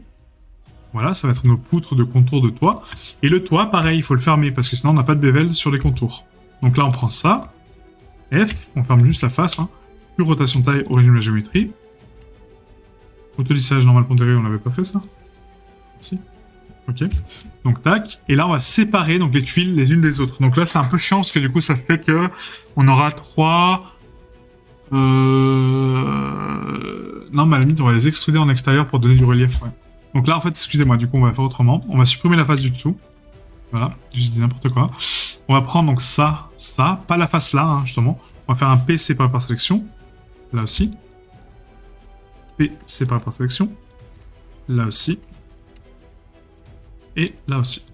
Voilà, ça va être nos poutres de contour de toit. Et le toit, pareil, il faut le fermer parce que sinon, on n'a pas de bevel sur les contours. Donc là, on prend ça. F, on ferme juste la face. Hein. Plus rotation de taille, origine de la géométrie. Autolissage normal pondéré, on n'avait pas fait ça? Si. Ok. Donc tac. Et là, on va séparer donc les tuiles les unes des autres. Donc là, c'est un peu chiant parce que du coup, ça fait que on aura 3... Non, mais à la limite, on va les extruder en extérieur pour donner du relief. Ouais. Donc là, en fait, excusez-moi, du coup, on va faire autrement. On va supprimer la face du dessous. Voilà, je dis n'importe quoi. On va prendre donc ça, pas la face là, hein, justement. On va faire un P séparé par sélection. Là aussi. P séparé par sélection. Là aussi. Et là aussi.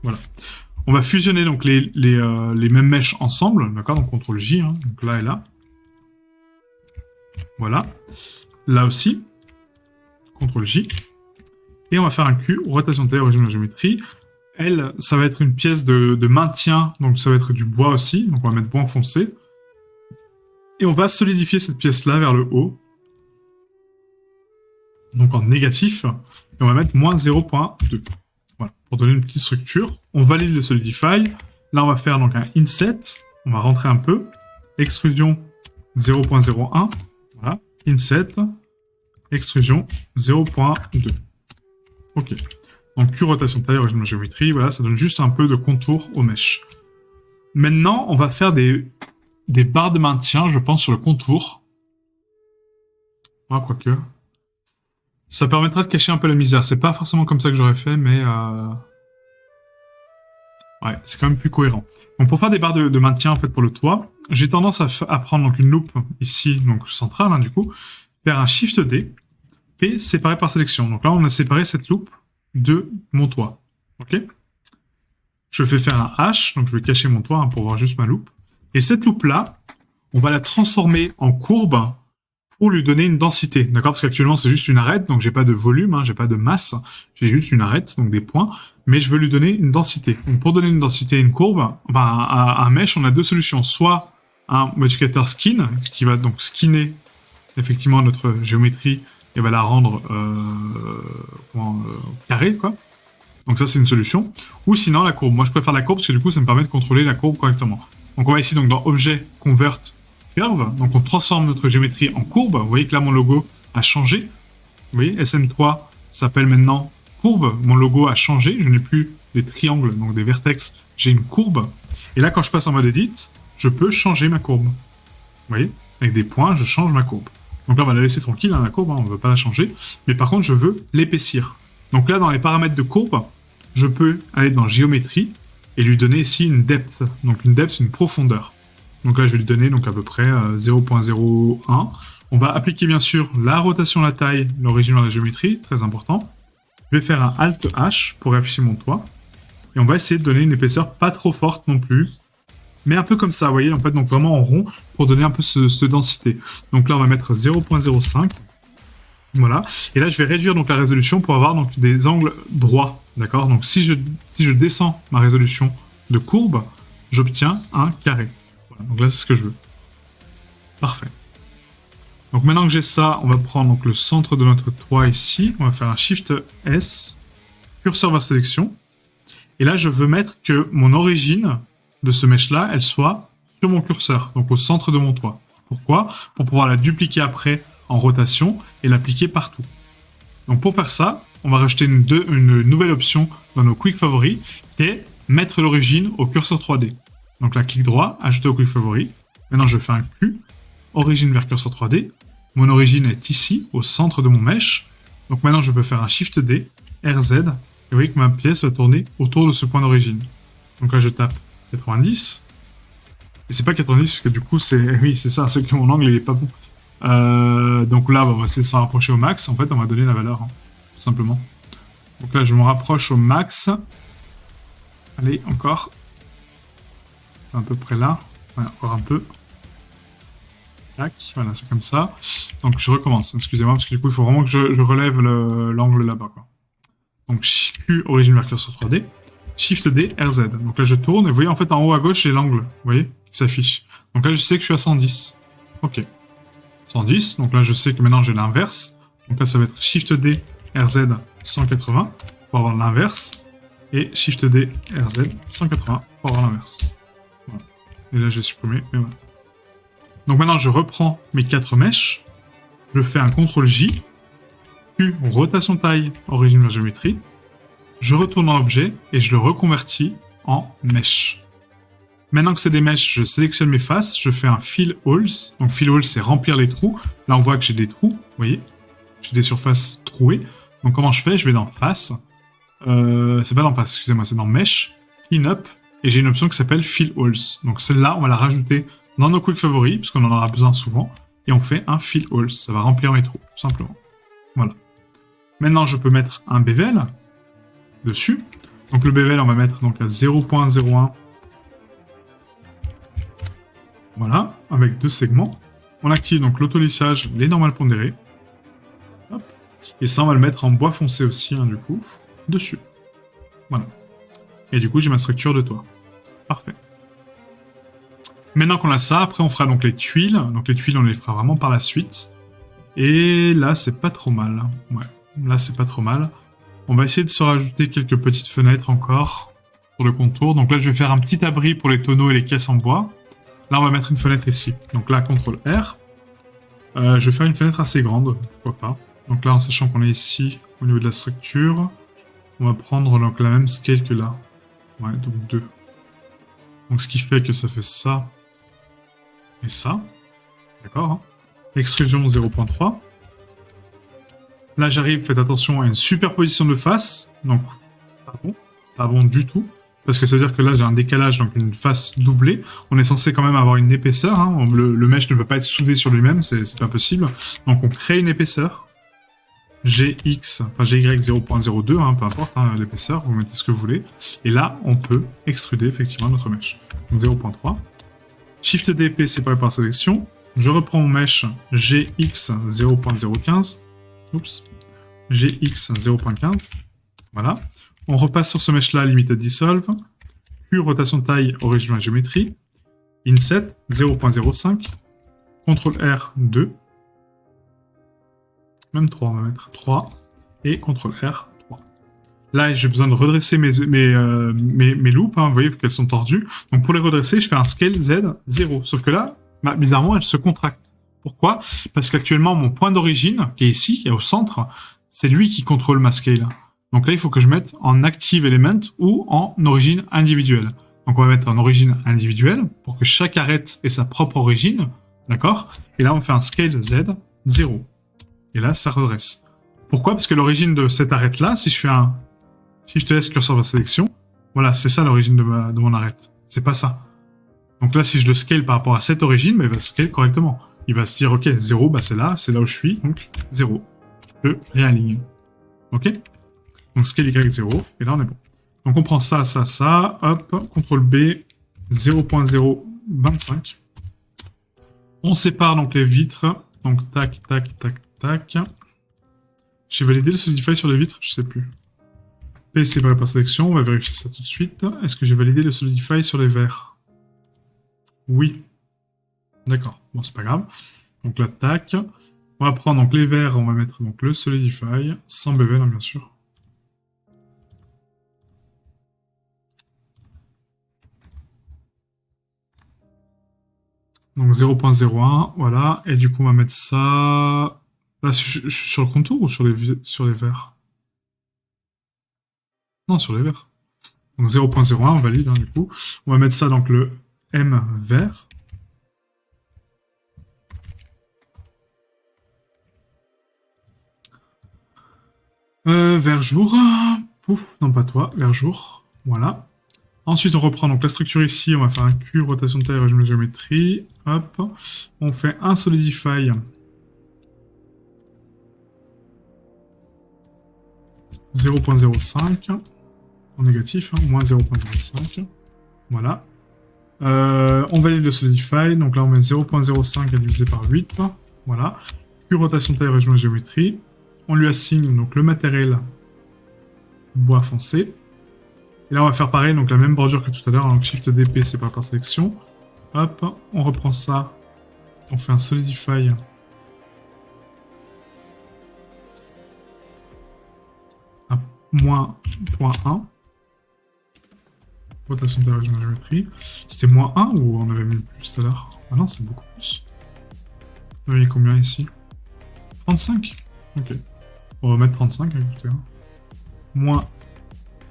Voilà. On va fusionner donc les mêmes mèches ensemble, d'accord? Donc CTRL J, hein, donc là et là. Voilà. Là aussi. CTRL J. Et on va faire un Q, rotation de taille, origine de la géométrie. Elle, ça va être une pièce de maintien, donc ça va être du bois aussi. Donc on va mettre bois foncé. Et on va solidifier cette pièce-là vers le haut. Donc en négatif. Et on va mettre moins 0.2. Voilà, pour donner une petite structure. On valide le solidify. Là, on va faire donc un inset. On va rentrer un peu. Extrusion 0.01. Voilà, inset. Extrusion 0.2. Ok. Donc Q rotation de taille, origine de géométrie. Voilà, ça donne juste un peu de contour aux mèches. Maintenant, on va faire des barres de maintien, je pense, sur le contour. Ah, quoique. Ça permettra de cacher un peu la misère. C'est pas forcément comme ça que j'aurais fait, mais ouais, c'est quand même plus cohérent. Donc pour faire des barres de maintien en fait pour le toit, j'ai tendance à prendre donc une loupe ici, donc centrale hein, du coup, faire un Shift D, P séparé par sélection. Donc là on a séparé cette loupe de mon toit. Ok. Je fais faire un H, donc je vais cacher mon toit hein, pour voir juste ma loupe. Et cette loupe là, on va la transformer en courbe pour lui donner une densité, d'accord? Parce qu'actuellement c'est juste une arête, donc j'ai pas de volume, hein, j'ai pas de masse, j'ai juste une arête, donc des points, mais je veux lui donner une densité. Donc pour donner une densité à une courbe, enfin à un mesh, on a deux solutions, soit un modificateur skin qui va donc skinner effectivement notre géométrie et va la rendre carrée, quoi. Donc ça c'est une solution. Ou sinon la courbe. Moi je préfère la courbe parce que du coup ça me permet de contrôler la courbe correctement. Donc on va ici donc dans objet convert curve. Donc on transforme notre géométrie en courbe. Vous voyez que là mon logo a changé. Vous voyez SM3 s'appelle maintenant courbe. Mon logo a changé. Je n'ai plus des triangles, donc des vertex. J'ai une courbe. Et là quand je passe en mode edit, je peux changer ma courbe. Vous voyez, avec des points, je change ma courbe. Donc là on va la laisser tranquille hein, la courbe. Hein, on ne veut pas la changer. Mais par contre je veux l'épaissir. Donc là dans les paramètres de courbe, je peux aller dans géométrie et lui donner ici une depth. Donc une depth, une profondeur. Donc là, je vais lui donner donc à peu près 0.01. On va appliquer bien sûr la rotation, la taille, l'origine de la géométrie, très important. Je vais faire un Alt H pour afficher mon toit. Et on va essayer de donner une épaisseur pas trop forte non plus. Mais un peu comme ça, vous voyez, en fait, donc vraiment en rond pour donner un peu cette densité. Donc là, on va mettre 0.05. Voilà. Et là, je vais réduire donc la résolution pour avoir donc des angles droits. D'accord. Donc si je descends ma résolution de courbe, j'obtiens un carré. Voilà. Donc là, c'est ce que je veux. Parfait. Donc maintenant que j'ai ça, on va prendre donc le centre de notre toit ici. On va faire un Shift S, curseur vers sélection. Et là, je veux mettre que mon origine de ce mesh-là, elle soit sur mon curseur, donc au centre de mon toit. Pourquoi? Pour pouvoir la dupliquer après en rotation et l'appliquer partout. Donc pour faire ça, on va rajouter une nouvelle option dans nos quick favoris qui est mettre l'origine au curseur 3D. Donc là, clic droit, ajouter au quick favori. Maintenant, je fais un Q, origine vers curseur 3D. Mon origine est ici, au centre de mon mesh. Donc maintenant, je peux faire un Shift D, RZ, et vous voyez que ma pièce va tourner autour de ce point d'origine. Donc là, je tape 90. Et c'est pas 90 parce que du coup, oui, c'est ça, c'est que mon angle il est pas bon. Donc là, on va essayer de s'en rapprocher au max. En fait, on va donner la valeur, hein, tout simplement. Donc là, je me rapproche au max. Allez, encore. À peu près là. Ouais, encore un peu. Tac, voilà, c'est comme ça. Donc je recommence, excusez-moi, parce que du coup, il faut vraiment que je relève l'angle là-bas, quoi. Donc Q, origine vers curseur 3D. Shift D, RZ. Donc là, je tourne, et vous voyez, en fait, en haut à gauche, j'ai l'angle, vous voyez, qui s'affiche. Donc là, je sais que je suis à 110. Ok. 110, donc là, je sais que maintenant, j'ai l'inverse. Donc là, ça va être Shift D, RZ, 180, pour avoir l'inverse. Et Shift D, RZ, 180, pour avoir l'inverse. Voilà. Et là, j'ai supprimé, mais voilà. Donc maintenant, je reprends mes 4 mèches. Je fais un CTRL J. Q, rotation taille, origine vers géométrie. Je retourne en objet et je le reconvertis en mesh. Maintenant que c'est des mèches, je sélectionne mes faces, je fais un fill holes. Donc fill holes, c'est remplir les trous. Là, on voit que j'ai des trous, vous voyez. J'ai des surfaces trouées. Donc comment je fais? Je vais dans face. C'est pas dans face, excusez-moi, c'est dans mesh, clean up, et j'ai une option qui s'appelle fill holes. Donc celle-là, on va la rajouter dans nos quick favoris, parce qu'on en aura besoin souvent, et on fait un fill holes. Ça va remplir mes trous, tout simplement. Voilà. Maintenant, je peux mettre un bevel dessus. Donc le bevel, on va mettre donc à 0.01. Voilà, avec 2 segments. On active donc l'autolissage, les normales pondérées. Hop. Et ça, on va le mettre en bois foncé aussi, hein, du coup, dessus. Voilà. Et du coup, j'ai ma structure de toit. Parfait. Maintenant qu'on a ça, après, on fera donc les tuiles. Donc les tuiles, on les fera vraiment par la suite. Et là, c'est pas trop mal. Ouais, là, c'est pas trop mal. On va essayer de se rajouter quelques petites fenêtres encore pour le contour. Donc là, je vais faire un petit abri pour les tonneaux et les caisses en bois. Là, on va mettre une fenêtre ici. Donc là, CTRL R. Je vais faire une fenêtre assez grande, pourquoi pas. Donc là, en sachant qu'on est ici, au niveau de la structure, on va prendre donc la même scale que là. Ouais, donc 2. Donc ce qui fait que ça fait ça et ça. D'accord, hein. Extrusion 0.3. Là, j'arrive, faites attention à une superposition de face. Donc, pas bon du tout. Parce que ça veut dire que là, j'ai un décalage, donc une face doublée. On est censé quand même avoir une épaisseur. Hein. Le mesh ne peut pas être soudé sur lui-même, c'est pas possible. Donc, on crée une épaisseur. GX, enfin GY 0.02, hein, peu importe hein, l'épaisseur, vous mettez ce que vous voulez. Et là, on peut extruder effectivement notre mesh. Donc 0.3. Shift DP séparé par sélection. Je reprends mon mesh GX 0.015. Oups. GX 0.15. Voilà. On repasse sur ce mesh-là, Limited Dissolve. Puis rotation de taille, Original Geometry. Inset 0.05. CTRL R 2. Même 3, on va mettre 3. Et CTRL R 3. Là, j'ai besoin de redresser mes loupes. Hein, vous voyez qu'elles sont tordues. Donc pour les redresser, je fais un scale Z 0. Sauf que là, bah, bizarrement, elles se contractent. Pourquoi? Parce qu'actuellement, mon point d'origine, qui est ici, qui est au centre, c'est lui qui contrôle ma scale. Donc là, il faut que je mette en active element ou en origine individuelle. Donc on va mettre en origine individuelle pour que chaque arête ait sa propre origine. D'accord? Et là, on fait un scale Z 0. Et là, ça redresse. Pourquoi? Parce que l'origine de cette arête-là, si je te laisse curseur vers sélection, voilà, c'est ça l'origine de mon arête. C'est pas ça. Donc là, si je le scale par rapport à cette origine, bah, il va scale correctement. Il va se dire, ok, 0, bah c'est là où je suis, donc 0. Je réaligne. Ok? Donc scale Y 0, et là on est bon. Donc on prend ça, hop, CTRL B, 0.025. On sépare donc les vitres, donc tac, tac, tac, tac. J'ai validé le Solidify sur les vitres, je sais plus. P séparé par sélection, on va vérifier ça tout de suite. Est-ce que j'ai validé le Solidify sur les verres? Oui. D'accord, bon c'est pas grave. Donc là, tac. On va prendre donc les verres, on va mettre donc le Solidify, sans bevel hein, bien sûr. Donc 0.01, voilà. Et du coup, on va mettre ça... Là, je suis sur le contour ou sur les verres? Non, sur les verres. Donc 0.01, on valide, hein, du coup. On va mettre ça, donc le M vert. Vert jour. Pouf, non pas toi, vert jour. Voilà. Ensuite, on reprend donc la structure ici. On va faire un Q, rotation de taille, régime de géométrie. Hop. On fait un Solidify. 0.05. En négatif, hein, moins 0.05. Voilà. On valide le Solidify. Donc là, on met 0.05 à diviser par 8. Voilà. Puis rotation de taille, régime de géométrie. On lui assigne donc le matériel bois foncé. Et là, on va faire pareil, donc la même bordure que tout à l'heure. Donc Shift DP, c'est par sélection. Hop, on reprend ça. On fait un Solidify. À moins 0.1. Rotation de la géométrie. C'était moins 1 ou on avait mis plus tout à l'heure? Ah non, c'est beaucoup plus. On avait mis combien ici? 35. Ok. On va mettre 35, écoutez. Hein. Moins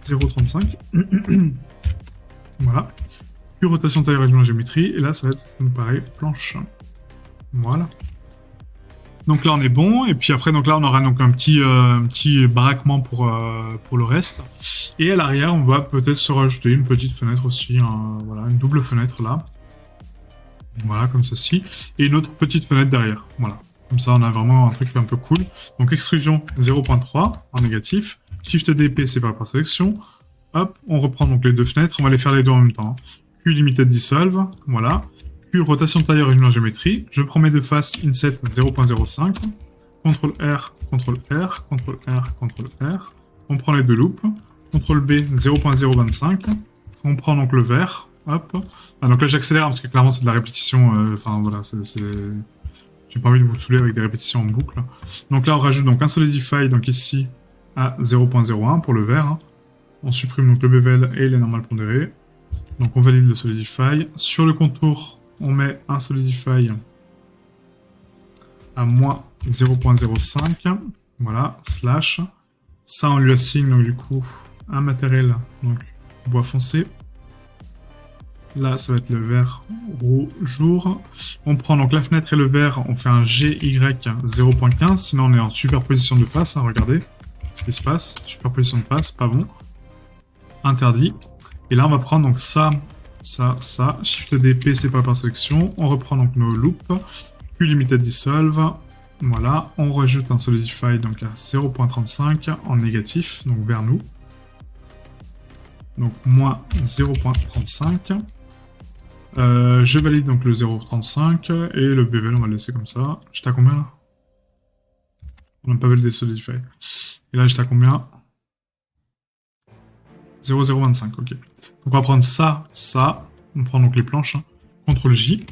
0,35. Voilà. Puis rotation taille régime de géométrie. Et là, ça va être pareil, planche. Voilà. Donc là, on est bon. Et puis après, donc là, on aura donc un petit baraquement pour le reste. Et à l'arrière, on va peut-être se rajouter une petite fenêtre aussi. Voilà, une double fenêtre là. Voilà, comme ceci. Et une autre petite fenêtre derrière. Voilà. Comme ça, on a vraiment un truc un peu cool. Donc extrusion 0.3 en négatif. Shift DP, c'est par sélection. Hop, on reprend donc les deux fenêtres. On va les faire les deux en même temps. Q Limited Dissolve. Voilà. Q rotation de taille original géométrie. Je prends mes deux faces Inset 0.05. CTRL R, CTRL R, CTRL R, CTRL R. On prend les deux loupes. CTRL B 0.025. On prend donc le vert. Hop. Ah, donc là, j'accélère parce que clairement, c'est de la répétition. Enfin, voilà, j'ai pas envie de vous saouler avec des répétitions en boucle. Donc là, on rajoute donc un Solidify, donc ici, à 0.01 pour le vert. Hein. On supprime donc le bevel et les normales pondérées. Donc on valide le Solidify. Sur le contour, on met un Solidify à moins 0.05. Voilà, slash. Ça, on lui assigne donc du coup un matériel, donc bois foncé. Là, ça va être le vert jour. On prend donc la fenêtre et le vert, on fait un GY 0.15, sinon on est en superposition de face, hein, regardez ce qui se passe. Superposition de face, pas bon. Interdit. Et là, on va prendre donc ça, ça. Shift DP, c'est pas par sélection. On reprend donc nos loops. Q limited dissolve. Voilà. On rajoute un solidify donc à 0.35 en négatif, donc vers nous. Donc moins 0.35. Je valide donc le 0.35 et le bevel, on va le laisser comme ça. J'étais à combien là? On n'a pas validé solidify. Et là, j'étais à combien? 0,025, ok. Donc on va prendre ça, ça. On prend donc les planches. Hein. CTRL J.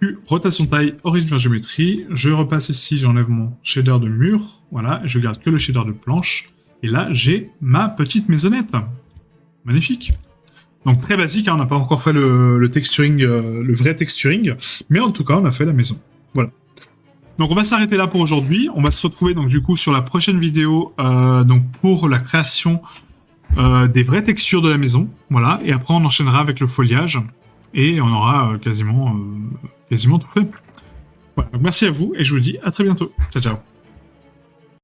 Q, rotation taille, origine vers géométrie. Je repasse ici, j'enlève mon shader de mur. Voilà, et je garde que le shader de planche. Et là, j'ai ma petite maisonnette. Magnifique. Donc très basique, hein, on n'a pas encore fait le texturing, le vrai texturing. Mais en tout cas, on a fait la maison. Voilà. Donc on va s'arrêter là pour aujourd'hui. On va se retrouver donc du coup sur la prochaine vidéo donc pour la création des vraies textures de la maison, voilà, et après on enchaînera avec le foliage, et on aura quasiment tout fait. Voilà, donc merci à vous, et je vous dis à très bientôt. Ciao, ciao.